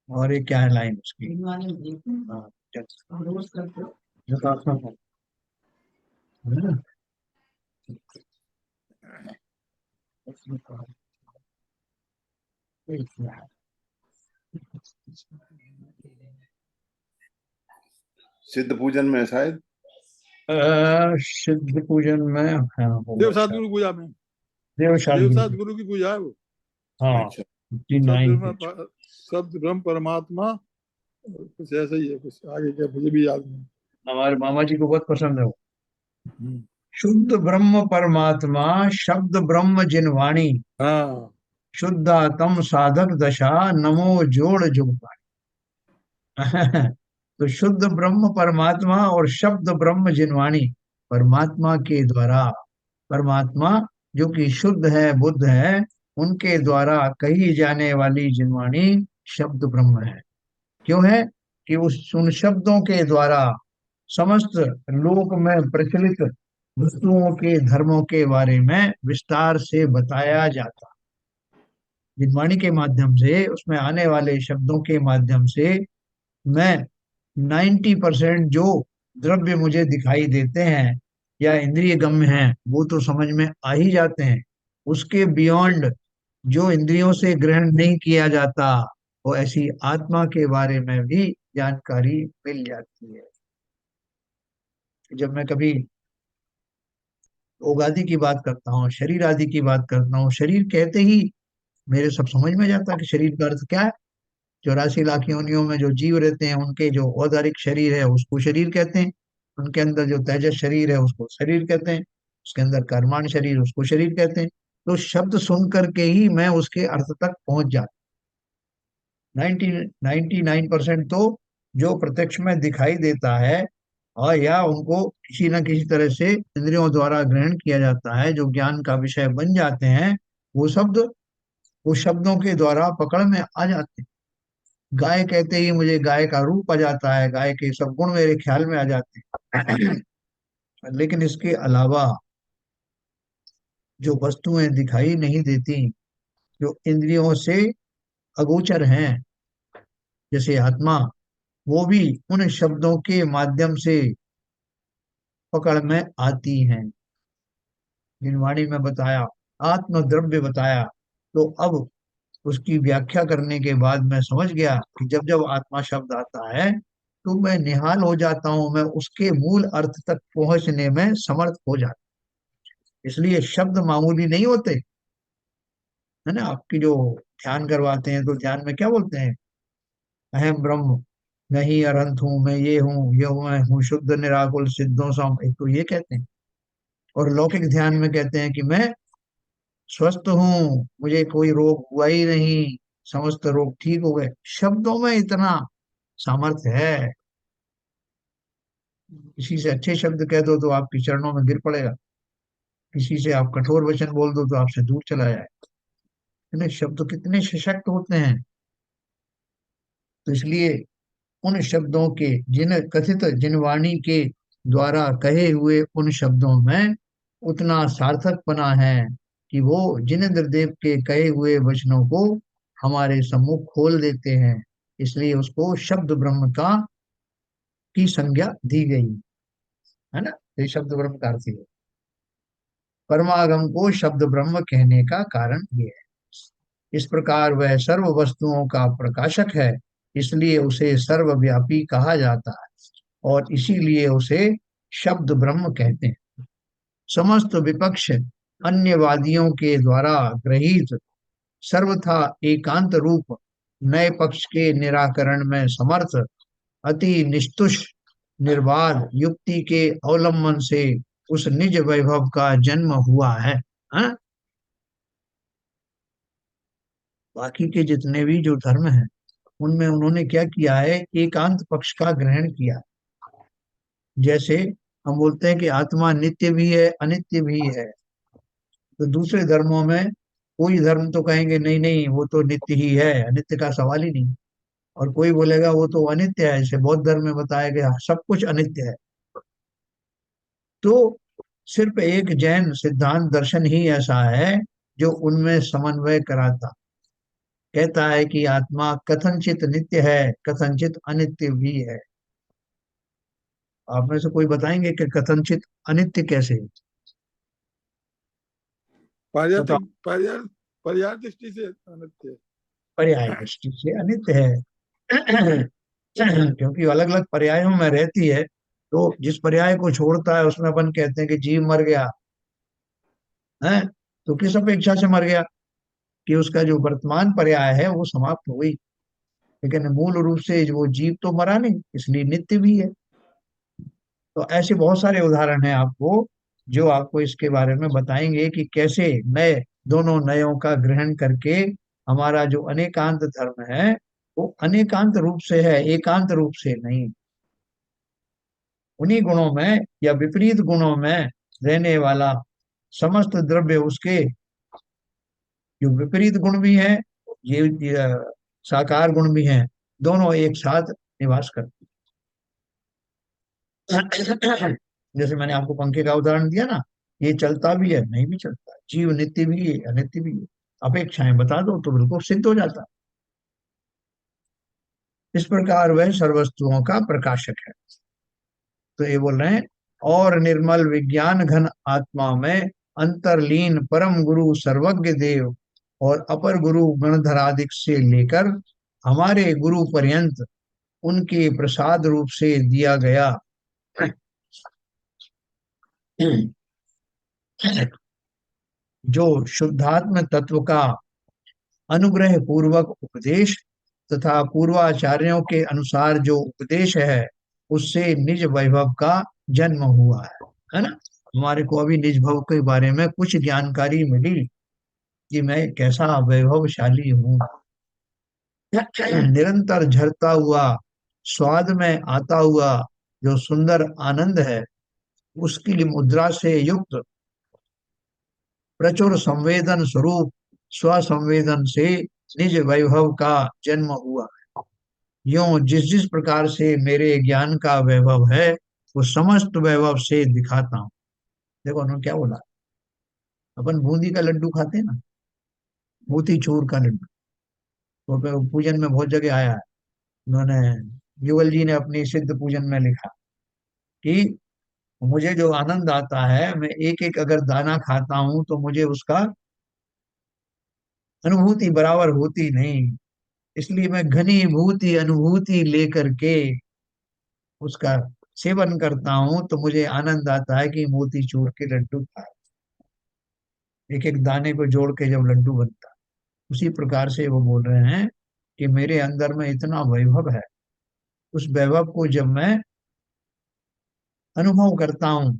A: और ये क्या है लाइन उसकी? हाँ, जतात्मा है ना?
B: सिद्ध पूजन में शायद
A: सिद्ध पूजन में, हाँ
C: देव
A: होगा शायद।
C: सतगुरु पूजा में,
A: देव
C: देव
A: शादी।
C: सतगुरु की पूजा है वो।
A: हाँ,
B: अच्छा।
A: 59 पे।
C: शब्द ब्रह्म परमात्मा, कुछ ऐसा ही है, कुछ आगे क्या मुझे भी याद नहीं।
A: हमारे मामा जी को बहुत पसंद है वो।
C: हम्म।
A: शुद्ध ब्रह्म परमात्मा, शब्द ब्रह्म जिनवाणी,
C: हाँ।
A: शुद्धातम साधक दशा, नमो जोड़ जुगपाणी। तो शुद्ध ब्रह्म परमात्मा और शब्द ब्रह्म जिनवाणी, परमात्मा के द्वारा, परमात्मा जो कि शुद्ध है बुद्ध है, उनके द्वारा कही जाने वाली जिनवाणी शब्द ब्रह्म है। क्यों है? कि उस उन शब्दों के द्वारा समस्त लोक में प्रचलित वस्तुओं के धर्मों के बारे में विस्तार से बताया जाता। जिनवाणी के माध्यम से, उसमें आने वाले शब्दों के माध्यम से, मैं 90% जो द्रव्य मुझे दिखाई देते हैं या इंद्रिय गम्य हैं, वो तो समझ में आ ही जाते हैं। उसके बियॉन्ड जो इंद्रियों से ग्रहण नहीं किया जाता, वो ऐसी आत्मा के बारे में भी जानकारी मिल जाती है। जब मैं कभी योग आदि की बात करता हूँ, शरीर आदि की बात करता हूँ, शरीर कहते ही मेरे सब समझ में जाता है कि शरीर का अर्थ क्या है। 84 लाख योनियों में जो जीव रहते हैं, उनके जो औदारिक शरीर है उसको शरीर कहते हैं, उनके अंदर जो तेजस शरीर है उसको शरीर कहते हैं, उसके अंदर कर्माण शरीर उसको शरीर कहते हैं। तो शब्द सुन करके ही मैं उसके अर्थ तक पहुंच जाता। 99% तो जो प्रत्यक्ष में दिखाई देता है, और या उनको किसी न किसी तरह से इंद्रियों द्वारा ग्रहण किया जाता है, जो ज्ञान का विषय बन जाते हैं, वो शब्द, वो शब्दों के द्वारा पकड़ में आ जाते हैं। गाय कहते ही मुझे गाय का रूप आ जाता है, गाय के सब गुण मेरे ख्याल में आ जाते हैं। लेकिन इसके अलावा जो वस्तुएं दिखाई नहीं देती, जो इंद्रियों से अगोचर हैं, जैसे आत्मा, वो भी उन शब्दों के माध्यम से पकड़ में आती हैं। जिनवाणी में बताया, आत्म द्रव्य बताया। तो अब उसकी व्याख्या करने के बाद मैं समझ गया कि जब जब आत्मा शब्द आता है तो मैं निहाल हो जाता हूं, मैं उसके मूल अर्थ तक पहुंचने में समर्थ हो जाता हूं। इसलिए शब्द मामूली नहीं होते, है ना। आपकी जो ध्यान करवाते हैं तो ध्यान में क्या बोलते हैं? अहम ब्रह्म, नहीं अरंत हूँ, मैं ये हूँ, ये मैं हूँ, शुद्ध निराकुल सिद्धों सम, एक तो ये कहते हैं। और लौकिक ध्यान में कहते हैं कि मैं स्वस्थ हूँ, मुझे कोई रोग हुआ ही नहीं, समस्त रोग ठीक हो गए। शब्दों में इतना सामर्थ्य है। किसी से अच्छे शब्द कह दो तो आपके चरणों में गिर पड़ेगा, किसी से आप कठोर वचन बोल दो तो आपसे दूर चला जाए। इतने शब्द कितने सशक्त होते हैं। तो इसलिए उन शब्दों के, जिन कथित जिनवाणी के द्वारा कहे हुए उन शब्दों में उतना सार्थकपना है कि वो जिनेन्द्र देव के कहे हुए वचनों को हमारे सम्मुख खोल देते हैं। इसलिए उसको शब्द ब्रह्म का की संज्ञा दी गई, है ना। ये शब्द ब्रह्म का अर्थ ही है। परमागम को शब्द ब्रह्म कहने का कारण ये है। इस प्रकार वह सर्व वस्तुओं का प्रकाशक है, इसलिए उसे सर्वव्यापी कहा जाता है और इसीलिए उसे शब्द ब्रह्म कहते हैं। समस्त विपक्ष अन्यवादियों के द्वारा ग्रहित सर्वथा एकांत रूप नए पक्ष के निराकरण में समर्थ, अति निस्तुष निर्वाद युक्ति के अवलंबन से उस निज वैभव का जन्म हुआ है। हाँ? बाकी के जितने भी जो धर्म हैं उनमें उन्होंने क्या किया है? एकांत पक्ष का ग्रहण किया। जैसे हम बोलते हैं कि आत्मा नित्य भी है अनित्य भी है, तो दूसरे धर्मों में कोई धर्म तो कहेंगे नहीं नहीं वो तो नित्य ही है, अनित्य का सवाल ही नहीं। और कोई बोलेगा वो तो अनित्य है, जैसे बौद्ध धर्म में बताया गया सब कुछ अनित्य है। तो सिर्फ एक जैन सिद्धांत दर्शन ही ऐसा है जो उनमें समन्वय कराता, कहता है कि आत्मा कथनचित नित्य है, कथनचित अनित्य भी है। आप में से कोई बताएंगे कि कथनचित अनित्य कैसे है? बताओ।
C: पारियार्थिक पर्याय पर्याय दृष्टि से अनित्य है।
A: पर्याय दृष्टि से अनित्य है। क्योंकि अलग अलग पर्यायों में रहती है, तो जिस पर्याय को छोड़ता है उसमें अपन कहते हैं कि जीव मर गया है। तो किस अपेक्षा से मर गया? कि उसका जो वर्तमान पर्याय है वो समाप्त हो गई, लेकिन मूल रूप से वो जीव तो मरा नहीं, इसलिए नित्य भी है। तो ऐसे बहुत सारे उदाहरण हैं आपको, जो आपको इसके बारे में बताएंगे कि कैसे नए, दोनों नयों का ग्रहण करके हमारा जो अनेकांत धर्म है वो अनेकांत रूप से है, एकांत रूप से नहीं। उन्हीं गुणों में या विपरीत गुणों में रहने वाला समस्त द्रव्य उसके जो विपरीत गुण भी हैं, ये साकार गुण भी हैं, दोनों एक साथ निवास करते हैं। जैसे मैंने आपको पंखे का उदाहरण दिया ना, ये चलता भी है नहीं भी चलता, जीव नित्य भी है अनित्य भी है। अपेक्षाएं बता दो तो बिल्कुल सिद्ध हो जाता। इस प्रकार वह सर्वस्तुओं का प्रकाशक है। तो ये बोल रहे हैं, और निर्मल विज्ञान घन आत्मा में अंतर्लीन परम गुरु सर्वज्ञ देव और अपर गुरु गणधरादिक से लेकर हमारे गुरु पर्यंत उनके प्रसाद रूप से दिया गया जो शुद्धात्म तत्व का अनुग्रह पूर्वक उपदेश तथा पूर्वाचार्यों के अनुसार जो उपदेश है उससे निज वैभव का जन्म हुआ है ना। हमारे को अभी निज भव के बारे में कुछ जानकारी मिली कि मैं कैसा वैभवशाली हूँ। निरंतर झरता हुआ स्वाद में आता हुआ जो सुंदर आनंद है, उसकी मुद्रा से युक्त प्रचुर संवेदन स्वरूप स्वसंवेदन से निज वैभव का जन्म हुआ। यूं जिस जिस प्रकार से मेरे ज्ञान का वैभव है वो समस्त वैभव से दिखाता हूँ। देखो उन्होंने क्या बोला, अपन बूंदी का लड्डू खाते हैं ना, मोती चूर का लड्डू, वो पूजन में बहुत जगह आया है। उन्होंने युगल जी ने अपनी सिद्ध पूजन में लिखा कि मुझे जो आनंद आता है, मैं एक एक अगर दाना खाता हूं तो मुझे उसका अनुभूति बराबर होती नहीं। इसलिए मैं घनीभूति अनुभूति लेकर के उसका सेवन करता हूं तो मुझे आनंद आता है कि मोती चूर के लड्डू खाए, एक एक दाने को जोड़ के जब लड्डू बनता है। उसी प्रकार से वो बोल रहे हैं कि मेरे अंदर में इतना वैभव है, उस वैभव को जब मैं अनुभव करता हूँ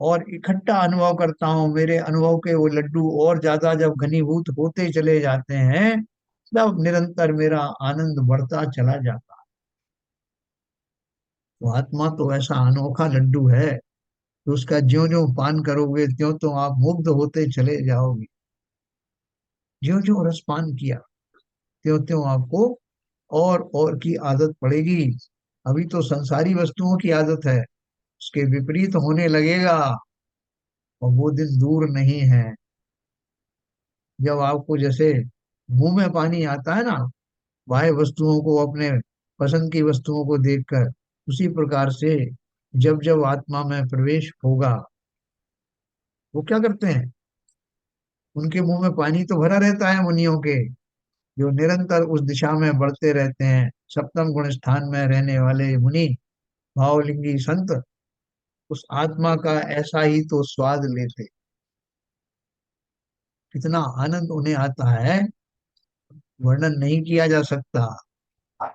A: और इकट्ठा अनुभव करता हूँ, मेरे अनुभव के वो लड्डू और ज्यादा जब घनीभूत होते चले जाते हैं, तब निरंतर मेरा आनंद बढ़ता चला जाता है। तो आत्मा तो ऐसा अनोखा लड्डू है कि उसका ज्यो ज्यो पान करोगे त्यों तो आप मुग्ध होते चले जाओगे। ज्यो ज्यो रसपान किया त्यों त्यों आपको और की आदत पड़ेगी। अभी तो संसारी वस्तुओं की आदत है, उसके विपरीत होने लगेगा और वो दिन दूर नहीं है जब आपको जैसे मुंह में पानी आता है ना, बाह्य वस्तुओं को, अपने पसंद की वस्तुओं को देखकर, उसी प्रकार से जब जब आत्मा में प्रवेश होगा, वो क्या करते हैं, उनके मुंह में पानी तो भरा रहता है मुनियों के, जो निरंतर उस दिशा में बढ़ते रहते हैं, सप्तम गुण स्थान में रहने वाले मुनि, भावलिंगी संत, उस आत्मा का ऐसा ही तो स्वाद लेते, कितना आनंद उन्हें आता है, वर्णन नहीं किया जा सकता।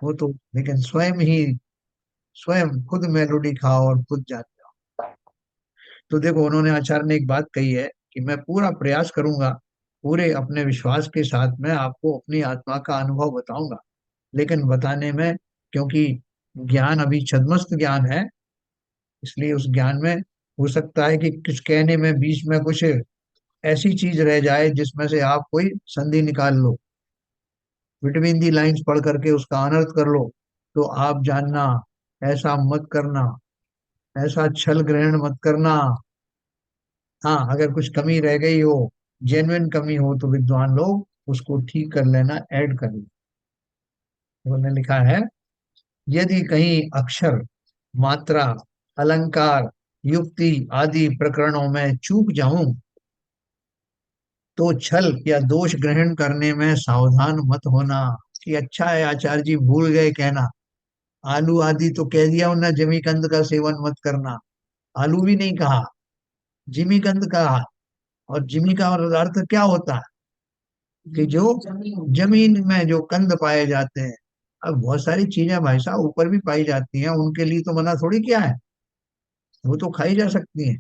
A: वो तो लेकिन स्वयं ही, स्वयं खुद मेलोडी खाओ और खुद जाते हो। तो देखो, उन्होंने आचार्य ने एक बात कही है कि मैं पूरा प्रयास करूंगा, पूरे अपने विश्वास के साथ मैं आपको अपनी आत्मा का अनुभव बताऊंगा, लेकिन बताने में, क्योंकि ज्ञान अभी छद्मस्त ज्ञान है, इसलिए उस ज्ञान में हो सकता है कि कुछ कहने में बीच में कुछ ऐसी चीज रह जाए जिसमें से आप कोई संधि निकाल लो, विटामिन दी लाइंस पढ़ करके उसका अनर्थ कर लो। तो आप जानना, ऐसा मत करना, ऐसा छल ग्रहण मत करना। हाँ, अगर कुछ कमी रह गई हो, जेन्युइन कमी हो, तो विद्वान लोग उसको ठीक कर लेना, ऐड कर लेना। उन्होंने लिखा है, यदि कहीं अक्षर, मात्रा, अलंकार, युक्ति आदि प्रकरणों में चूक जाऊं तो छल या दोष ग्रहण करने में सावधान मत होना। कि अच्छा है आचार्य जी भूल गए कहना, आलू आदि तो कह दिया उन्होंने, जिमीकंद का सेवन मत करना, आलू भी नहीं कहा, जिमीकंद कहा। और जिमी का अर्थ क्या होता है, कि जो जमीन में जो कंद पाए जाते हैं। अब बहुत सारी चीजें भाई साहब ऊपर भी पाई जाती हैं, उनके लिए तो मना थोड़ी क्या है, वो तो खाई जा सकती हैं।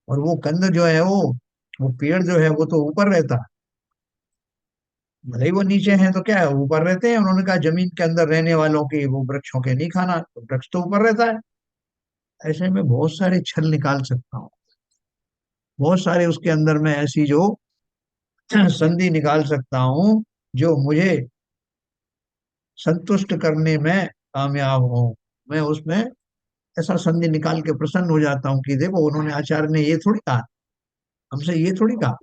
A: और वो कंद जो है वो पेड़ जो है वो तो ऊपर रहता है, भले ही वो नीचे हैं तो क्या है, ऊपर रहते हैं। उन्होंने कहा जमीन के अंदर रहने वालों के, वो वृक्षों के नहीं खाना, तो वृक्ष तो ऊपर रहता है। ऐसे में बहुत सारे छल निकाल सकता हूँ, बहुत सारे उसके अंदर में ऐसी जो संधि निकाल सकता हूँ जो मुझे संतुष्ट करने में कामयाब हो। मैं उसमें ऐसा संधि निकाल के प्रसन्न हो जाता हूँ कि देखो, उन्होंने, आचार्य ने ये थोड़ी कहा, हमसे ये थोड़ी कहा।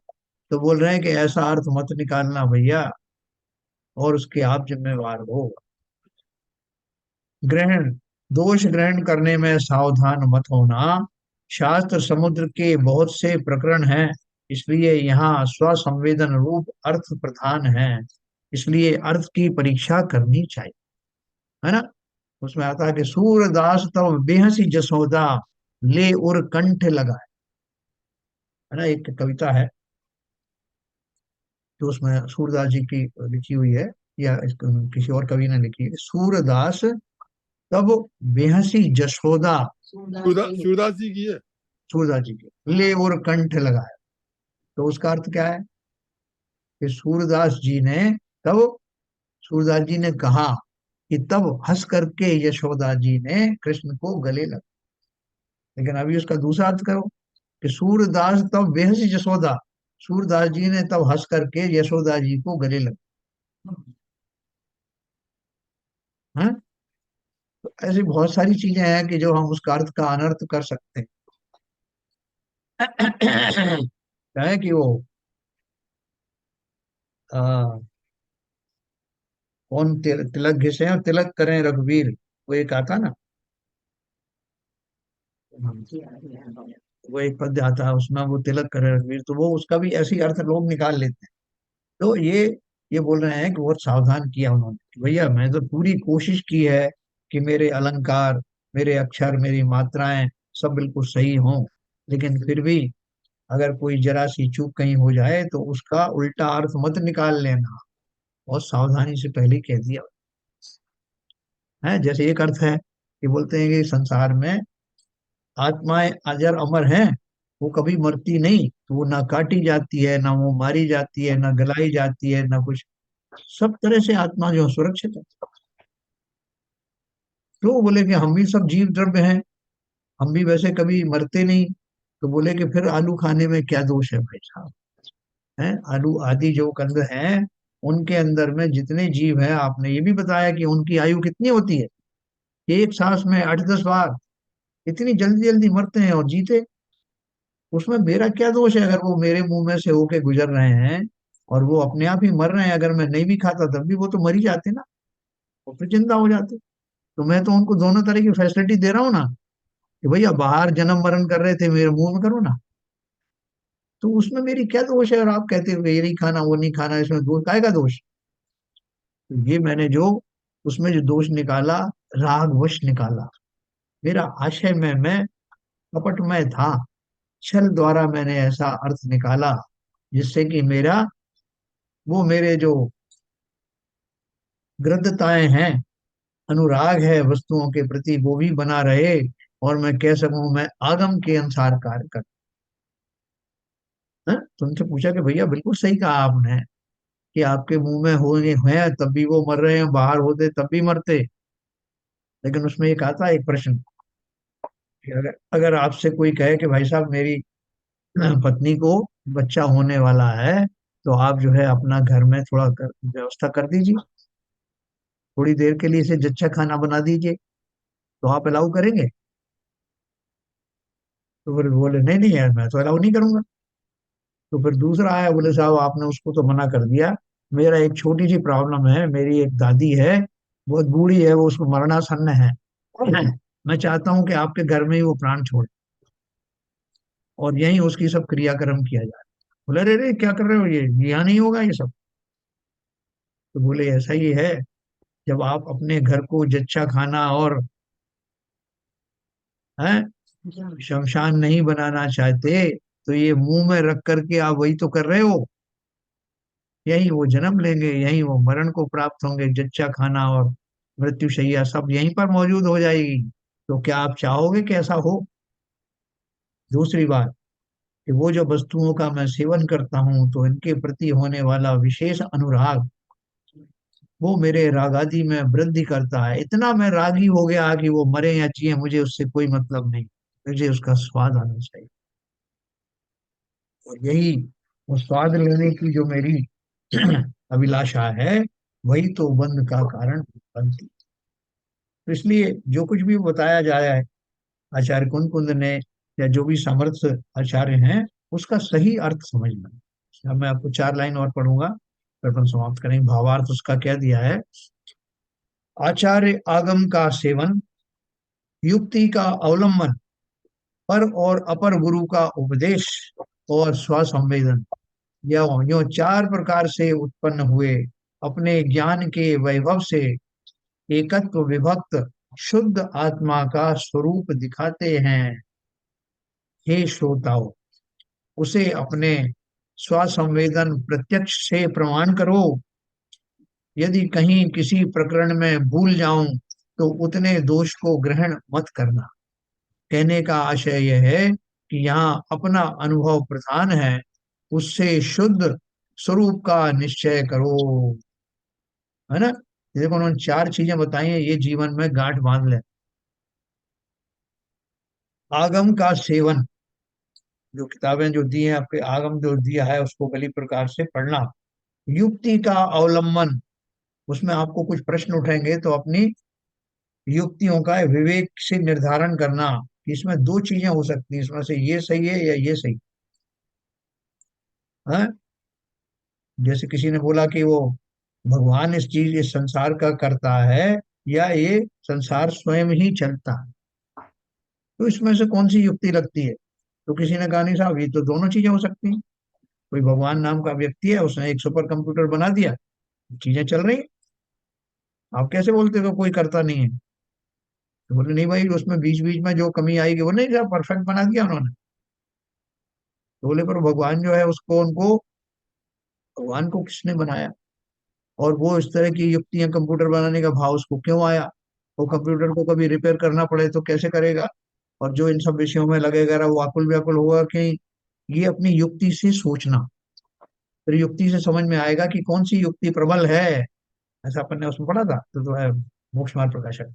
A: तो बोल रहे हैं कि ऐसा अर्थ मत निकालना भैया, और उसके आप जिम्मेवार हो। ग्रहण, दोष ग्रहण करने में सावधान मत होना। शास्त्र समुद्र के बहुत से प्रकरण हैं, इसलिए यहाँ स्वसंवेदन रूप अर्थ प्रधान है, इसलिए अर्थ की परीक्षा करनी चाहिए, है ना। उसमें आता है कि सूरदास तब बेहसी जसोदा ले उर कंठ लगाए, है ना, एक कविता है तो उसमें सूरदास जी की लिखी हुई है, या किसी और कवि ने लिखी है। सूरदास तब बेहसी जसोदा,
C: सूरदास जी की है।
A: सूरदास जी के ले और कंठ लगाया, तो उसका अर्थ क्या है, कि सूरदास जी ने, तब सूरदास जी ने कहा कि तब हंस करके यशोदा जी ने कृष्ण को गले लगा। लेकिन अभी उसका दूसरा अर्थ करो, कि सूरदास तब बेहसी जसोदा, सूरदास जी ने तब हंस करके यशोदा जी को गले लगा। हाँ? तो ऐसी बहुत सारी चीजें हैं कि जो हम उसका अर्थ का अनर्थ कर सकते हैं। क्या है कि वो आ, कौन तिलक घिसे और तिलक करें रघुवीर, वो एक आता ना, वो एक पद्य आता है उसमें वो तिलक करे रघुवीर, तो वो उसका भी ऐसी अर्थ लोग निकाल लेते हैं। तो ये बोल रहे हैं कि बहुत सावधान किया उन्होंने कि भैया मैं तो पूरी कोशिश की है कि मेरे अलंकार, मेरे अक्षर, मेरी मात्राएं सब बिल्कुल सही हों, लेकिन फिर भी अगर कोई जरा सी चूक कहीं हो जाए तो उसका उल्टा अर्थ मत निकाल लेना। बहुत सावधानी से पहले ही कह दिया है। जैसे एक अर्थ है कि बोलते हैं कि संसार में आत्माएं अजर अमर हैं, वो कभी मरती नहीं, तो वो ना काटी जाती है, ना वो मारी जाती है, ना गलाई जाती है, ना कुछ, सब तरह से आत्मा जो है सुरक्षित है। तो वो बोले कि हम भी सब जीव द्रव्य हैं, हम भी वैसे कभी मरते नहीं। तो बोले कि फिर आलू खाने में क्या दोष है भाई साहब? हैं, आलू आदि जो कंद हैं, उनके अंदर में जितने जीव हैं, आपने ये भी बताया कि उनकी आयु कितनी होती है, एक सांस में 8-10 बार, इतनी जल्दी जल्दी मरते हैं और जीते। उसमें मेरा क्या दोष है? अगर वो मेरे मुंह में से होके गुजर रहे हैं और वो अपने आप ही मर रहे हैं, अगर मैं नहीं भी खाता तब भी वो तो मर ही जाते ना, वो फिर जिंदा हो जाते। तो मैं तो उनको दोनों तरह की फैसिलिटी दे रहा हूँ ना, कि भैया बाहर जन्म मरण कर रहे थे, मेरे मुंह में करो ना। तो उसमें मेरी क्या दोष है? और आप कहते हो कि ये नहीं खाना, वो नहीं खाना, इसमें दोष काय का दोष? तो ये मैंने जो उसमें जो दोष निकाला, रागवश निकाला। मेरा आशय में मैं कपट में था, छल द्वारा मैंने ऐसा अर्थ निकाला जिससे कि मेरा, वो मेरे जो गृद्धताएं हैं, अनुराग है वस्तुओं के प्रति, वो भी बना रहे, और मैं कह सकूं मैं आगम के अनुसार कार्य कर। तुमसे पूछा कि भैया बिल्कुल सही कहा आपने कि आपके मुंह में होंगे हैं तब भी वो मर रहे हैं, बाहर होते तब भी मरते। लेकिन उसमें एक आता है एक प्रश्न कि अगर अगर आपसे कोई कहे कि भाई साहब मेरी पत्नी को बच्चा होने वाला है, तो आप जो है अपना घर में थोड़ा व्यवस्था कर दीजिए, थोड़ी देर के लिए इसे जच्चा खाना बना दीजिए, तो आप अलाउ करेंगे? तो फिर बोले नहीं नहीं यार, मैं तो अलाउ नहीं करूंगा। तो फिर दूसरा आया, बोले साहब आपने उसको तो मना कर दिया, मेरा एक छोटी सी प्रॉब्लम है, मेरी एक दादी है, बहुत बूढ़ी है, वो उसको मरणासन्न है, मैं चाहता हूं कि आपके घर में ही वो प्राण छोड़े और यहीं उसकी सब क्रियाक्रम किया जाए। बोले अरे रे क्या कर रहे हो, ये यहाँ नहीं होगा ये सब। तो बोले ऐसा ही है, जब आप अपने घर को जच्चा खाना और है शमशान नहीं बनाना चाहते, तो ये मुंह में रख करके आप वही तो कर रहे हो। यही वो जन्म लेंगे, यही वो मरण को प्राप्त होंगे, जच्चा खाना और मृत्युशैया सब यहीं पर मौजूद हो जाएगी। तो क्या आप चाहोगे कि ऐसा हो? दूसरी बात कि वो जो वस्तुओं का मैं सेवन करता हूँ, तो इनके प्रति होने वाला विशेष अनुराग, वो मेरे रागादि में वृद्धि करता है। इतना मैं रागी हो गया कि वो मरे या जिए मुझे उससे कोई मतलब नहीं, मुझे उसका स्वाद आना चाहिए। और यही वो स्वाद लेने की जो मेरी अभिलाषा है, वही तो बंध का कारण बनती। तो इसलिए जो कुछ भी बताया जाया है आचार्य कुंद कुंद ने, या जो भी समर्थ आचार्य हैं, उसका सही अर्थ समझना। अब मैं आपको 4 लाइन और पढ़ूंगा, फिर अपन समाप्त करेंगे। भावार्थ उसका क्या दिया है? आचार्य आगम का सेवन, युक्ति का अवलंबन, पर और अपर गुरु का उपदेश, और स्वसंवेदन, यह यो 4 प्रकार से उत्पन्न हुए अपने ज्ञान के वैभव से एकत्व विभक्त शुद्ध आत्मा का स्वरूप दिखाते हैं। हे श्रोताओ, उसे अपने स्वसंवेदन प्रत्यक्ष से प्रमाण करो। यदि कहीं किसी प्रकरण में भूल जाऊं तो उतने दोष को ग्रहण मत करना। कहने का आशय यह है कि यहाँ अपना अनुभव प्रधान है, उससे शुद्ध स्वरूप का निश्चय करो। है ना? ये देखो उन्होंने 4 चीजें बताई हैं, ये जीवन में गांठ बांध ले। आगम का सेवन, जो किताबें जो दी हैं आपके, आगम जो दिया है उसको गली प्रकार से पढ़ना। युक्ति का अवलंबन, उसमें आपको कुछ प्रश्न उठेंगे तो अपनी युक्तियों का विवेक से निर्धारण करना कि इसमें 2 चीजें हो सकती हैं, इसमें से ये सही है या ये सही है। जैसे किसी ने बोला कि वो भगवान इस संसार का करता है, या ये संसार स्वयं ही चलता है। तो इसमें से कौन सी युक्ति लगती है? तो किसी ने कहा नहीं साहब, ये तो दोनों चीजें हो सकती हैं। कोई भगवान नाम का व्यक्ति है, उसने एक सुपर कंप्यूटर बना दिया, चीजें चल रही। आप कैसे बोलते हो कोई करता नहीं है? तो बोले नहीं भाई, उसमें बीच बीच में जो कमी आएगी वो नहीं, जब परफेक्ट बना दिया उन्होंने। तो बोले पर भगवान जो है उसको, उनको, भगवान को किसने बनाया? और वो इस तरह की युक्तियां, कंप्यूटर बनाने का भाव उसको क्यों आया? वो कंप्यूटर को कभी रिपेयर करना पड़े तो कैसे करेगा? और जो इन सब विषयों में लगेगा वो आकुल व्याकुल होगा कि ये अपनी युक्ति से सोचना, फिर युक्ति से समझ में आएगा कि कौन सी युक्ति प्रबल है। ऐसा अपन ने उसमें पढ़ा था, तो है मोक्ष मार्ग प्रकाशन।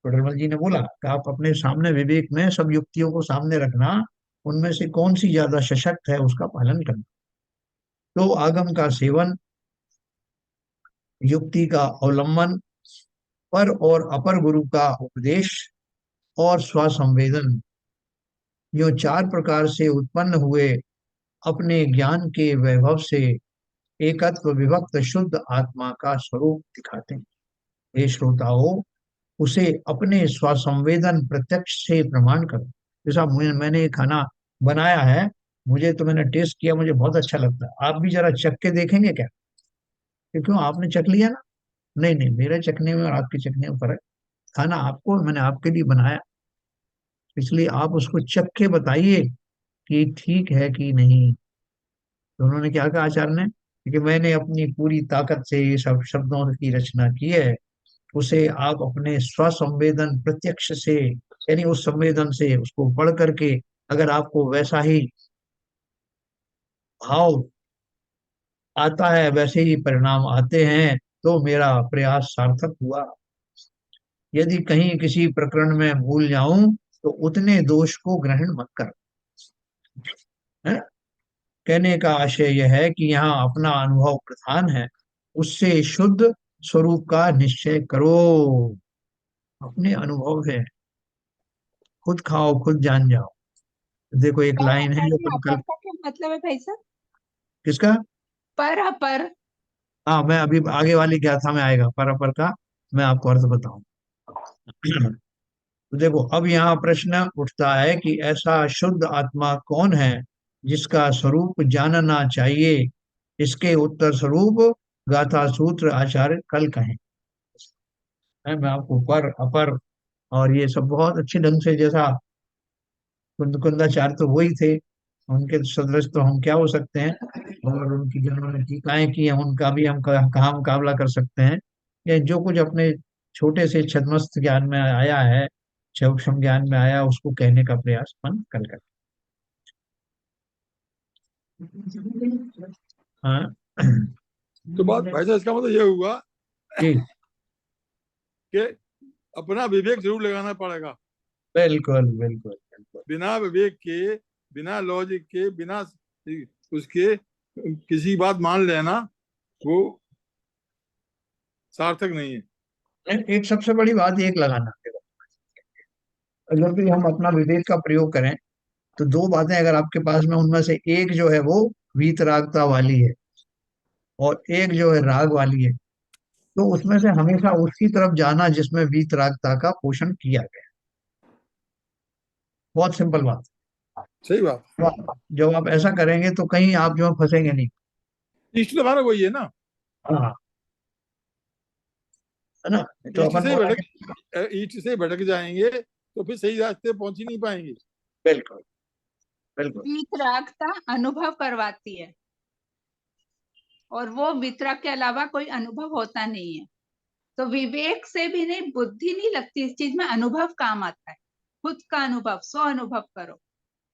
A: तो निर्मल जी ने बोला कि आप अपने सामने विवेक में सब युक्तियों को सामने रखना, उनमें से कौन सी ज्यादा सशक्त है उसका पालन करना। तो आगम का सेवन, युक्ति का अवलंबन, पर और अपर गुरु का उपदेश, और स्वसंवेदन, यो चार प्रकार से उत्पन्न हुए अपने ज्ञान के वैभव से एकत्व विभक्त शुद्ध आत्मा का स्वरूप दिखाते हैं। हे श्रोताओं, उसे अपने स्वसंवेदन प्रत्यक्ष से प्रमाण करो। जैसा मैंने ये खाना बनाया है, मुझे तो, मैंने टेस्ट किया, मुझे बहुत अच्छा लगता है। आप भी जरा चख के देखेंगे क्या? कि क्यों, आपने चख लिया ना? नहीं नहीं, मेरे चखने में और आपके चखने में फर्क। खाना आपको, मैंने आपके लिए बनाया, इसलिए आप उसको चख के बताइए कि ठीक है कि नहीं। तो उन्होंने क्या कहा आचार्य ने, कि मैंने अपनी पूरी ताकत से ये सब शब्दों की रचना की है, उसे आप अपने स्वसंवेदन प्रत्यक्ष से, यानी उस संवेदन से उसको पढ़ करके, अगर आपको वैसा ही भाव आता है, वैसे ही परिणाम आते हैं, तो मेरा प्रयास सार्थक हुआ। यदि कहीं किसी प्रकरण में भूल जाऊं तो उतने दोष को ग्रहण मत कर। है? कहने का आशय यह है कि यहाँ अपना अनुभव प्रधान है, उससे शुद्ध स्वरूप का निश्चय करो। अपने अनुभव है, खुद खाओ खुद जान जाओ। देखो एक
D: पर
A: लाइन है
D: अपर
A: जो
D: में,
A: अपन
D: अपर
A: कल।
D: का क्या मतलब है भाई साहब?
A: किसका?
D: पर अपर।
A: हाँ, मैं अभी आगे वाली गाथा में आएगा पर अपर का, मैं आपको अर्थ बताऊं। तो देखो अब यहाँ प्रश्न उठता है कि ऐसा शुद्ध आत्मा कौन है जिसका स्वरूप जानना चाहिए। इसके उत्तर स्वरूप गाथा सूत्र आचार्य कल कहें। मैं आपको पर अपर और ये सब बहुत अच्छे ढंग से, जैसा कुंदाचार्य तो वही थे, उनके सदृश तो हम क्या हो सकते हैं, और उनकी जिन्होंने टीकाएं की हैं उनका भी हम कहाँ मुकाबला कर सकते हैं। ये जो कुछ अपने छोटे से छद्मस्त ज्ञान में आया है, सूक्ष्म ज्ञान में आया, उसको कहने का प्रयास मन कर कर। हाँ।
C: तो बात भाई साहब इसका मतलब ये हुआ
A: जी,
C: कि अपना विवेक जरूर लगाना पड़ेगा।
A: बिल्कुल बिल्कुल बिल्कुल।
C: बिना विवेक के, बिना लॉजिक के, बिना उसके किसी की बात मान लेना वो सार्थक नहीं है।
A: एक सबसे बड़ी बात एक लगाना, अगर भी हम अपना विवेक का प्रयोग करें तो दो बातें अगर आपके पास में, उनमें से एक जो है वो वीतरागता वाली है, और एक जो है राग वाली है, तो उसमें से हमेशा उसकी तरफ जाना जिसमें वीतरागता का पोषण किया गया। बहुत सिंपल बात।
C: सही बात।
A: जब आप ऐसा करेंगे तो कहीं आप जो है फंसेंगे नहीं।
C: इष्ट तो हमारा वही है ना।
A: हाँ, है ना? तो
C: इष्ट
A: अपन
C: से
A: बोलेंगे।
C: भटक इष्ट से भटक जाएंगे तो फिर सही रास्ते पहुंच ही नहीं पाएंगे।
A: बिल्कुल बिल्कुल।
D: वितरागता अनुभव करवाती है, और वो वितराग के अलावा कोई अनुभव होता नहीं है। तो विवेक से भी नहीं, बुद्धि नहीं लगती इस चीज में, अनुभव काम आता है। खुद का अनुभव, स्व अनुभव करो।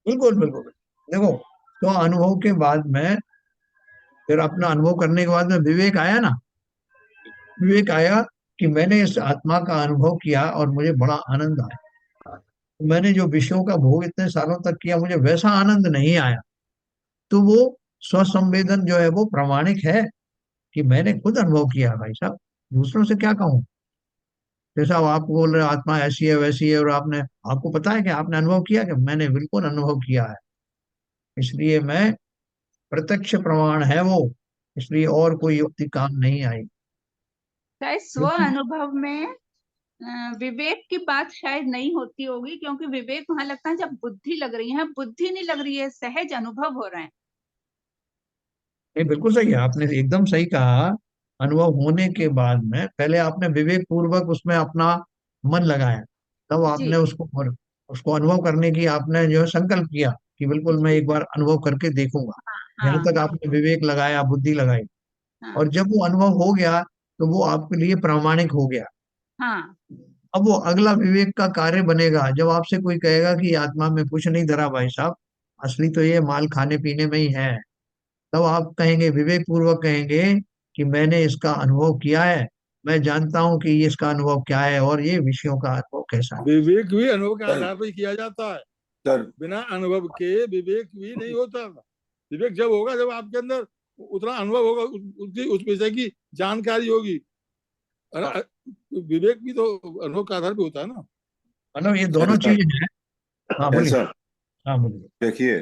A: बिल्कुल बिल्कुल। देखो, तो अनुभव के बाद में, फिर अपना अनुभव करने के बाद में विवेक आया ना। विवेक आया कि मैंने इस आत्मा का अनुभव किया और मुझे बड़ा आनंद आया। मैंने जो विषयों का भोग इतने सालों तक किया, मुझे वैसा आनंद नहीं आया। तो वो स्वसंवेदन जो है वो प्रामाणिक है कि मैंने खुद अनुभव किया है भाई साहब, दूसरों से क्या कहूँ। जैसा आप बोल रहे हो आत्मा ऐसी है वैसी है, और आपने, आपको पता है कि आपने अनुभव किया, कि मैंने बिल्कुल अनुभव किया है, इसलिए मैं, प्रत्यक्ष प्रमाण है वो, इसलिए और कोई युक्ति काम नहीं आई।
D: चाहे स्व
A: क्योंकि
D: अनुभव में विवेक की बात शायद नहीं होती होगी, क्योंकि विवेक वहां लगता है जब बुद्धि लग रही है। बुद्धि नहीं लग रही है, सहज अनुभव हो रहे हैं।
A: ये बिल्कुल सही है, आपने एकदम सही कहा। अनुभव होने के बाद में पहले आपने विवेक पूर्वक उसमें अपना मन लगाया, तब
D: जी
A: आपने उसको अनुभव करने की आपने जो है संकल्प किया कि बिल्कुल मैं
D: जी।
A: एक बार अनुभव करके देखूंगा। यहाँ
D: हाँ
A: तक आपने विवेक लगाया, बुद्धि लगाई,
D: हाँ
A: और जब वो अनुभव हो गया तो वो आपके लिए प्रामाणिक हो गया।
D: हाँ
A: अब वो अगला विवेक का कार्य बनेगा, जब आपसे कोई कहेगा कि आत्मा में कुछ नहीं धरा भाई साहब, असली तो ये माल खाने पीने में ही है, तब आप कहेंगे, विवेक पूर्वक कहेंगे कि मैंने इसका अनुभव किया है, मैं जानता हूं कि ये इसका अनुभव क्या है और ये विषयों का अनुभव कैसा है।
C: विवेक भी अनुभव के
B: सर
C: आधार पर ही किया जाता है।
B: सर
C: बिना अनुभव के विवेक भी नहीं होता। विवेक जब होगा जब आपके अंदर उतना अनुभव होगा, उस विषय की जानकारी होगी। और
A: हाँ,
C: विवेक भी तो अनुभव के आधार पर होता है ना।
A: मतलब ये दोनों
B: ऐसा
A: चीजें हैं। हाँ बोलिए।
B: ऐसा
A: हाँ बोलिए।
B: देखिए,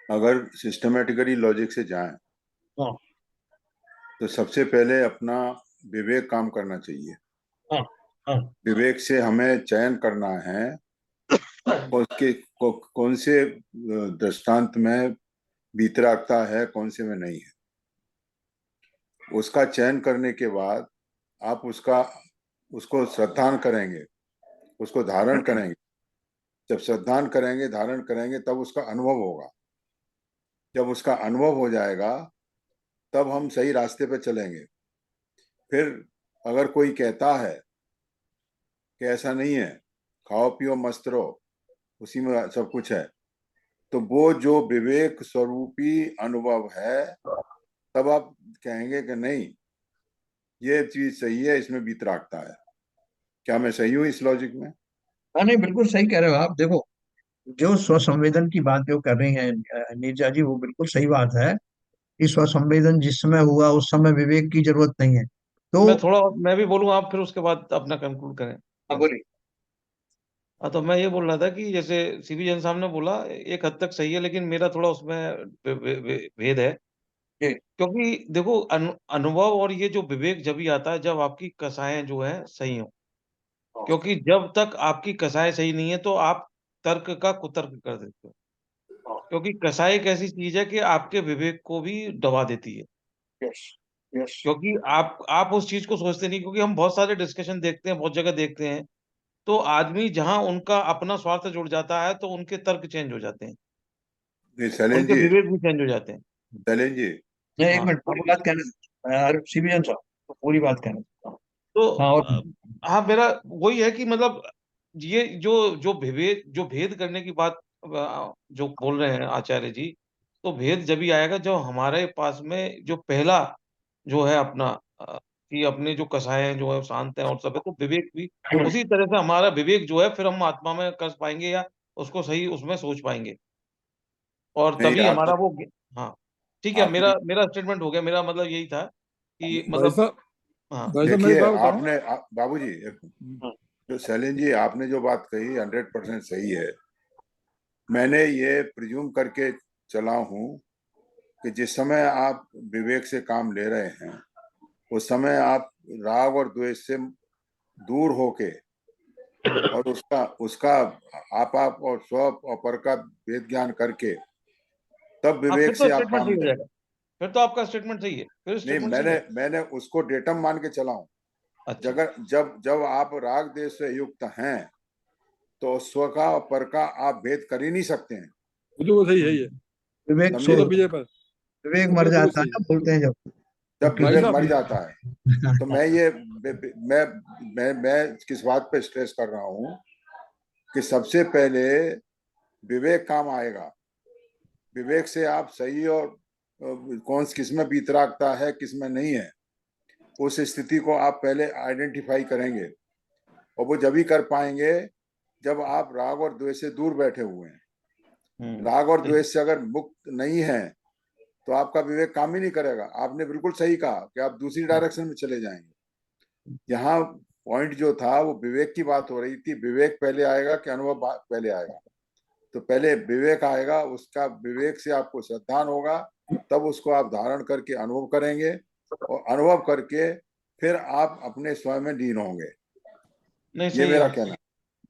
B: अगर सिस्टमेटिकली लॉजिक से जाएं
A: हाँ
B: तो सबसे पहले अपना विवेक काम करना चाहिए।
A: हाँ हाँ
B: विवेक से हमें चयन करना है उसके कौन से दृष्टांत में वीतरागता है, कौन से में नहीं है। उसका चयन करने के बाद आप उसको श्रद्धान करेंगे, उसको धारण करेंगे। जब श्रद्धान करेंगे, धारण करेंगे, तब उसका अनुभव होगा। जब उसका अनुभव हो जाएगा तब हम सही रास्ते पे चलेंगे। फिर अगर कोई कहता है कि ऐसा नहीं है, खाओ पियो मस्त रहो, उसी में सब कुछ है, तो वो जो विवेक स्वरूपी अनुभव है, तब आप कहेंगे कि नहीं, ये चीज सही है, इसमें वीतरागता है। क्या मैं सही हूं इस लॉजिक में?
A: हाँ, नहीं बिल्कुल सही कह रहे हो आप। देखो, जो स्वसंवेदन की बात जो कर रही हैं नीरजा जी, वो बिल्कुल सही बात है कि स्वसंवेदन जिस समय हुआ उस समय विवेक की जरूरत नहीं है। तो
E: मैं भी बोलूँ, आप फिर उसके बाद अपना कंक्लूड करें।
A: हाँ बोलिए।
E: हाँ, तो मैं ये बोल रहा था कि जैसे सीबी जैन साहब ने बोला, एक हद तक सही है, लेकिन मेरा थोड़ा उसमें भेद है।
A: जी।
E: क्योंकि देखो, अनुभव और ये जो विवेक जब ही आता है जब आपकी कसाएं जो है सही हो।
A: हाँ,
E: क्योंकि जब तक आपकी कसाएं सही नहीं है तो आप तर्क का कुतर्क कर देते हो।
A: हाँ,
E: क्योंकि कसाई एक ऐसी चीज है कि आपके विवेक को भी दबा देती है।
A: Yes yes.
E: क्योंकि आप उस चीज को सोचते नहीं। क्योंकि हम बहुत सारे डिस्कशन देखते हैं, बहुत जगह देखते हैं, तो आदमी जहां उनका अपना स्वार्थ जुड़ जाता है तो उनके तर्क चेंज हो जाते हैं,
B: नहीं शैलेंद्र
E: उनके
B: जी,
E: विवेक भी चेंज हो जाते हैं।
B: शैलेंद्र जी,
A: मैं एक
E: हाँ,
A: मिनट पूरी बात कहना चाहता हूँ, सीबीएन साहब, तो पूरी बात कहना चाहता हूँ।
E: तो
A: हाँ और
E: हाँ, मेरा वही है कि मतलब ये जो जो भेद करने की बात जो बोल रहे हैं आचार्य जी, तो भेद जब ही आएगा जब हमारे पास में जो पहला जो है अपना कि अपने जो कसाय हैं जो है शांत हैं और सब है, तो विवेक भी उसी तरह से हमारा विवेक जो है फिर हम आत्मा में कर पाएंगे या उसको सही उसमें सोच पाएंगे। और
B: नहीं
E: तभी
B: आपने
E: हमारा वो हाँ, ठीक है,
B: आपने
E: मेरा मेरा स्टेटमेंट हो गया। मेरा मतलब यही था कि
C: भाई
E: मतलब
C: साहब,
E: हाँ।
C: भाई साहब मैं एक
B: देखिए,
C: बात बताऊं।
B: आपने बाबूजी, जो शैलेंद्र जी आपने जो बात कही 100% सही है। मैंने ये प्रिज्यूम करके चला हूं कि जिस समय आप विवेक से काम ले रहे हैं, उस समय आप राग और द्वेष से दूर होके और उसका उसका आप और स्व और पर का भेद ज्ञान करके तब
E: हाँ, फिर
B: विवेक
E: तो
B: से आप
E: स्टेटमेंट
B: काम
E: सही हो
B: लें।
E: जाएगा। फिर तो आपका स्टेटमेंट सही है, फिर
B: नहीं,
E: स्टेटमेंट सही
B: मैंने
E: है।
B: मैंने उसको डेटम मान के चला हूं।
E: अच्छा।
B: जब जब आप राग देश से युक्त हैं तो स्व का और पर का आप भेद कर ही नहीं सकते हैं।
C: बिल्कुल वो सही है ये।
A: विवेक
C: वो
B: समझे?
C: तो
A: सो
C: विजय पर
A: विवेक
C: वो
A: मर
C: बिल्कुल
A: जाता है
C: सही है।
A: ना, बोलते हैं जब, तो
B: जब
C: भाई
B: विवेक
C: साहब,
B: मर जाता है तो मैं किस बात पे स्ट्रेस कर रहा हूं कि सबसे पहले विवेक काम आएगा। विवेक से आप सही और कौन किस में बीतरागता है, किस में नहीं है, उस स्थिति को आप पहले आइडेंटिफाई करेंगे। और वो जब ही कर पाएंगे जब आप राग और द्वेष से दूर बैठे हुए हैं। राग और
E: बिल्कुल।
B: द्वेष से अगर मुक्त नहीं है तो आपका विवेक काम ही नहीं करेगा। आपने बिल्कुल सही कहा कि आप दूसरी डायरेक्शन में चले जाएंगे। यहाँ पॉइंट जो था वो विवेक की बात हो रही थी। विवेक पहले आएगा कि अनुभव पहले आएगा? तो पहले विवेक आएगा, उसका विवेक से आपको श्रद्धान होगा, तब उसको आप धारण करके अनुभव करेंगे और अनुभव करके फिर आप अपने स्वयं में लीन होंगे।
E: नहीं
B: ये
E: सही
B: मेरा
E: है।
B: कहना है।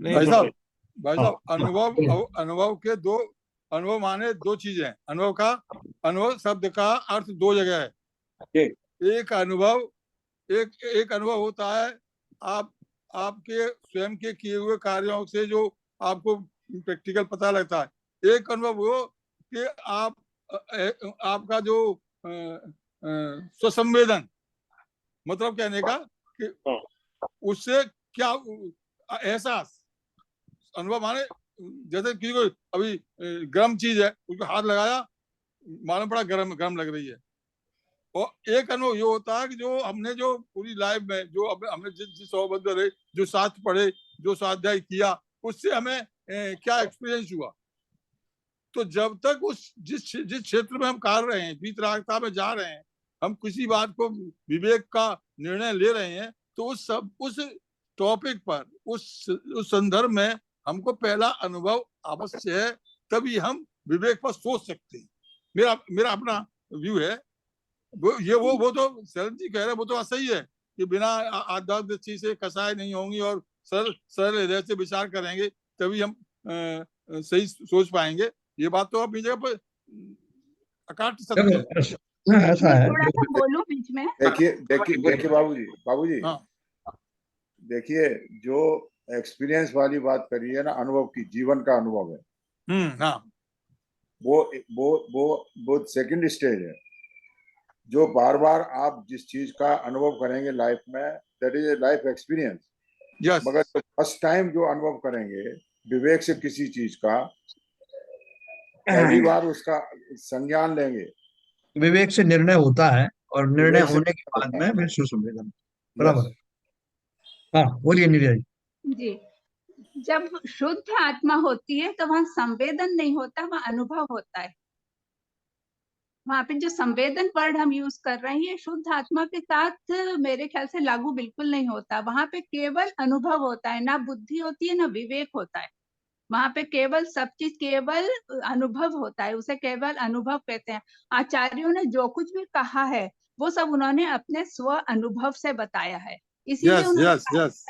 E: नहीं
C: भाई साहब,
E: बिल्कुल।
C: भाई
A: हाँ,
C: साहब, अनुभव के दो अनुभव माने दो चीजें हैं। अनुभव शब्द का अर्थ दो जगह है। एक अनुभव एक अनुभव होता है आप आपके स्वयं के किए हुए कार्यों से जो आपको प्रैक्टिकल पता लगता है। एक अनुभव वो कि आपका जो स्वसंवेदन, मतलब कहने का कि उससे क्या एहसास, अनुभव माने जैसे किसी को अभी गर्म चीज है, उसको हाथ लगाया, मालूम पड़ा गर्म गर्म लग रही है। और एक अनुभव ये होता है कि जो हमने जो पूरी लाइफ में जो हमने जिस सोबत रहे, जो साथ पढ़े, जो स्वाध्याय किया, उससे हमें क्या एक्सपीरियंस हुआ। तो जब तक उस जिस क्षेत्र में हम कर रहे हैं, वितरागता में जा रहे हैं, हम किसी बात को विवेक का निर्णय ले रहे हैं, तो उस टॉपिक पर उस संदर्भ में हमको पहला अनुभव अवश्य है, तभी हम विवेक पर सोच सकते हैं। मेरा मेरा अपना व्यू है। वो तो शरद जी कह रहे हैं, वो तो बात सही है कि बिना आध्यात्मिक दृष्टि से कसाय नहीं होंगी और सरल सरल हृदय से विचार करेंगे, तभी हम सही सोच पाएंगे। ये बात तो अपनी जगह पर अकाट्य सत्य है।
A: देखो, ऐसा
D: मैं
A: है।
D: थोड़ा सा बोलूं बीच में?
B: देखिए देखिए देखिए बाबूजी
C: हाँ,
B: देखिए, जो एक्सपीरियंस वाली बात करी है ना, अनुभव की, जीवन का अनुभव है,
C: हाँ,
B: वो वो वो वो सेकंड स्टेज है। जो बार बार आप जिस चीज का अनुभव करेंगे लाइफ में, that is a life experience.
C: Yes,
B: मगर जो फर्स्ट टाइम जो अनुभव करेंगे विवेक से किसी चीज का, पहली बार उसका संज्ञान लेंगे,
A: विवेक से निर्णय होता है, और निर्णय
B: विवेक से
A: होने के बाद
B: होता
A: में
B: है।
A: फिर सुसंवेदन।
B: यस।
A: बराबर है। हाँ, बोलिए नीरज।
D: जी, जब शुद्ध आत्मा होती है तो वहां संवेदन नहीं होता, वहां अनुभव होता है। वहां पे जो संवेदन वर्ड हम यूज कर रहे हैं, ये शुद्ध आत्मा के साथ मेरे ख्याल से लागू बिल्कुल नहीं होता। वहां पे केवल अनुभव होता है, ना बुद्धि होती है ना विवेक होता है। वहां पे केवल सब चीज केवल अनुभव होता है, उसे केवल अनुभव कहते हैं। आचार्यों ने जो कुछ भी कहा है वो सब उन्होंने अपने स्व अनुभव से बताया है, इसीलिए
C: यस,
D: उन्होंने
C: यस,
D: कहा
C: यस।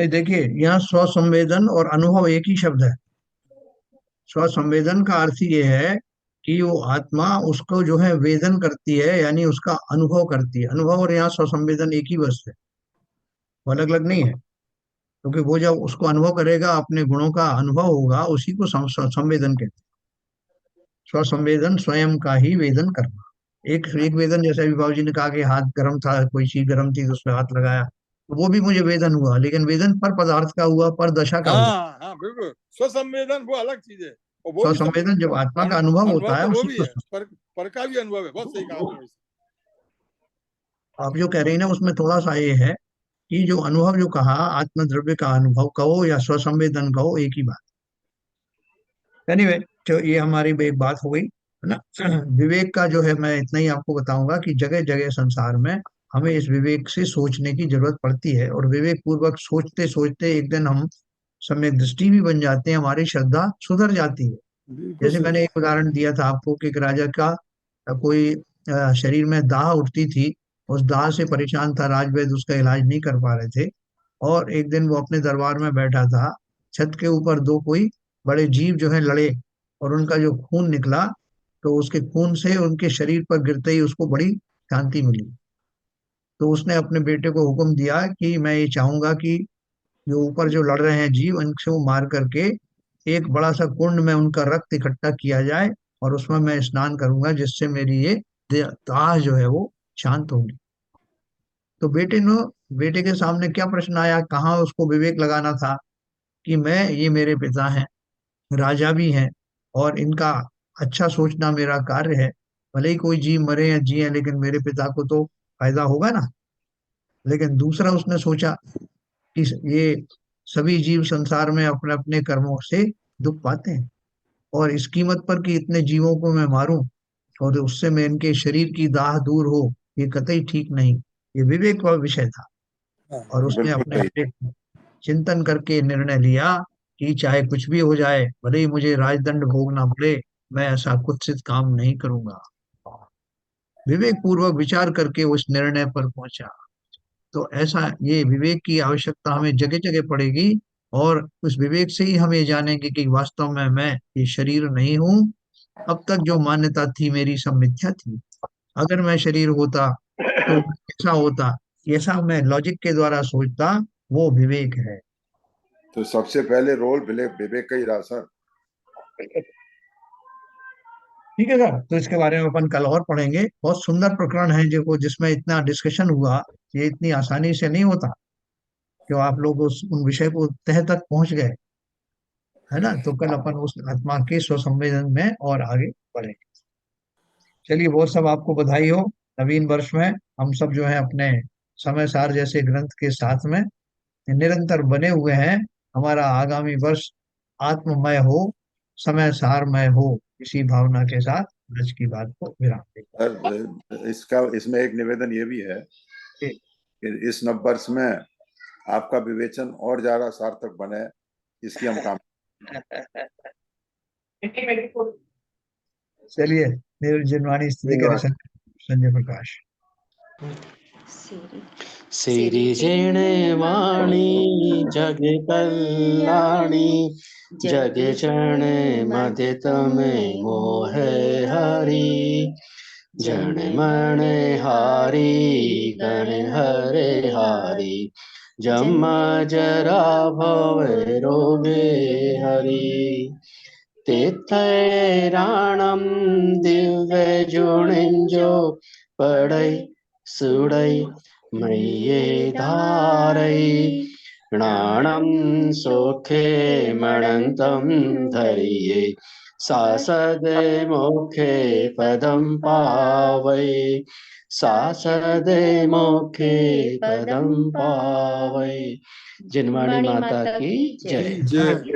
A: देखिए, यहाँ स्वसंवेदन और अनुभव एक ही शब्द है। स्वसंवेदन का अर्थ ये है कि वो आत्मा उसको जो है वेदन करती है, यानी उसका अनुभव करती है। अनुभव और यहाँ स्वसंवेदन एक ही वस्तु है, वो अलग अलग नहीं है। क्योंकि वो जब उसको अनुभव करेगा, अपने गुणों का अनुभव होगा, उसी को संवेदन कहते हैं। स्वसंवेदन स्वयं का ही वेदन करना। एक एक वेदन, जैसे अभी बाबू जी ने कहा कि हाथ गर्म था, कोई चीज गर्म थी तो उस पर हाथ लगाया, तो वो भी मुझे वेदन हुआ, लेकिन वेदन पर पदार्थ का हुआ, पर दशा का हुआ।
C: हाँ, हाँ, बिल्कुल। स्वसंवेदन वो अलग चीज है, और वो भी सब
A: स्वसंवेदन जब आत्मा का अनुभव
C: अनुभव
A: होता है,
C: तो वो
A: उसी
C: भी
A: को
C: है, पर का भी अनुभव है। बहुत सही कहा आपने वैसे।
A: आप जो कह रही हैं ना, उसमें थोड़ा सा ये है कि जो अनुभव जो कहा, आत्मद्रव्य का अनुभव कहो या स्वसंवेदन कहो, एक ही बात। एनीवे, तो ये हमारी एक बात हो गई, है ना। विवेक का जो है, मैं इतना ही आपको बताऊंगा कि जगह जगह संसार में हमें इस विवेक से सोचने की जरूरत पड़ती है, और विवेक पूर्वक सोचते सोचते एक दिन हम सम्यक दृष्टि भी बन जाते हैं, हमारी श्रद्धा सुधर जाती है।
C: बिल्कुल
A: जैसे
C: सही।
A: मैंने एक उदाहरण दिया था आपको कि एक राजा का कोई शरीर में दाह उठती थी। उस दाह से परेशान था, राजवैद्य उसका इलाज नहीं कर पा रहे थे। और एक दिन वो अपने दरबार में बैठा था, छत के ऊपर दो कोई बड़े जीव जो है लड़े, और उनका जो खून निकला, तो उसके खून से उनके शरीर पर गिरते ही उसको बड़ी शांति मिली। तो उसने अपने बेटे को हुक्म दिया कि मैं ये चाहूंगा कि जो ऊपर जो लड़ रहे हैं जीव, उनसे वो मार करके एक बड़ा सा कुंड में उनका रक्त इकट्ठा किया जाए, और उसमें मैं स्नान करूंगा, जिससे मेरी ये दाह जो है वो शांत होगी। तो बेटे के सामने क्या प्रश्न आया, कहाँ उसको विवेक लगाना था कि मैं, ये मेरे पिता हैं, राजा भी हैं, और इनका अच्छा सोचना मेरा कार्य है। भले ही कोई जीव मरे या जिए, लेकिन मेरे पिता को तो फायदा होगा ना। लेकिन दूसरा उसने सोचा कि ये सभी जीव संसार में अपने अपने कर्मों से दुख पाते हैं, और इस कीमत पर कि इतने जीवों को मैं मारूं और उससे मैं इनके शरीर की दाह दूर हो, ये कतई ठीक नहीं। ये विवेक का विषय था।
C: हाँ,
A: और उसने
B: बिल्कुल
A: अपने
B: सही।
A: आप पे चिंतन करके निर्णय लिया कि चाहे कुछ भी हो जाए, भले ही मुझे राजदंड भोगना पड़े, मैं ऐसा कुत्सित काम नहीं करूंगा। विवेक पूर्वक विचार करके उस निर्णय पर पहुंचा। तो ऐसा ये विवेक की आवश्यकता हमें जगह जगह पड़ेगी, और उस विवेक से ही हम ये जानेंगे कि वास्तव में मैं ये शरीर नहीं हूँ। अब तक जो मान्यता थी मेरी सब मिथ्या थी। अगर मैं शरीर होता तो कैसा होता, ऐसा मैं लॉजिक के द्वारा सोचता, वो विवेक है।
B: तो सबसे पहले रोल विवेक का ही रहा सर।
A: ठीक है सर, तो इसके बारे में अपन कल और पढ़ेंगे। बहुत सुंदर प्रकरण है जो जिसमें इतना डिस्कशन हुआ। ये इतनी आसानी से नहीं होता कि आप लोग उन विषय को तह तक पहुंच गए, है ना। तो कल अपन उस आत्मा के स्वसंवेदन में और आगे बढ़ेंगे। चलिए, बहुत सब आपको बधाई हो नवीन वर्ष में। हम सब जो है अपने समय सार जैसे ग्रंथ के साथ में निरंतर बने हुए हैं। हमारा आगामी वर्ष आत्ममय हो, समय सारमय हो, इसी भावना के साथ आज की बात को विराम देंगे।
B: सर इसमें एक निवेदन ये भी है कि इस नव वर्ष में आपका विवेचन और ज्यादा सार्थक बने, इसकी हम काम।
A: चलिए, निर्जनवाणी स्थिति करे संजय प्रकाश।
F: सिरिजिणे वाणी जग कल्याणी, जग जन मध्य तमें मोहे हरि। जन मन हारी गण हरे हारी, जम्मा जरा भव रोगे हरि। तेतैराणं दिव्य जुणिंजो पढ़ै सुड़ै मय्ये धारै। नाणं सोखे मणन्तं धरिये, सासद मोखे पदं पावै। सासद मोखे पदं पावै। जिनवाणी माता की जय।
C: जय।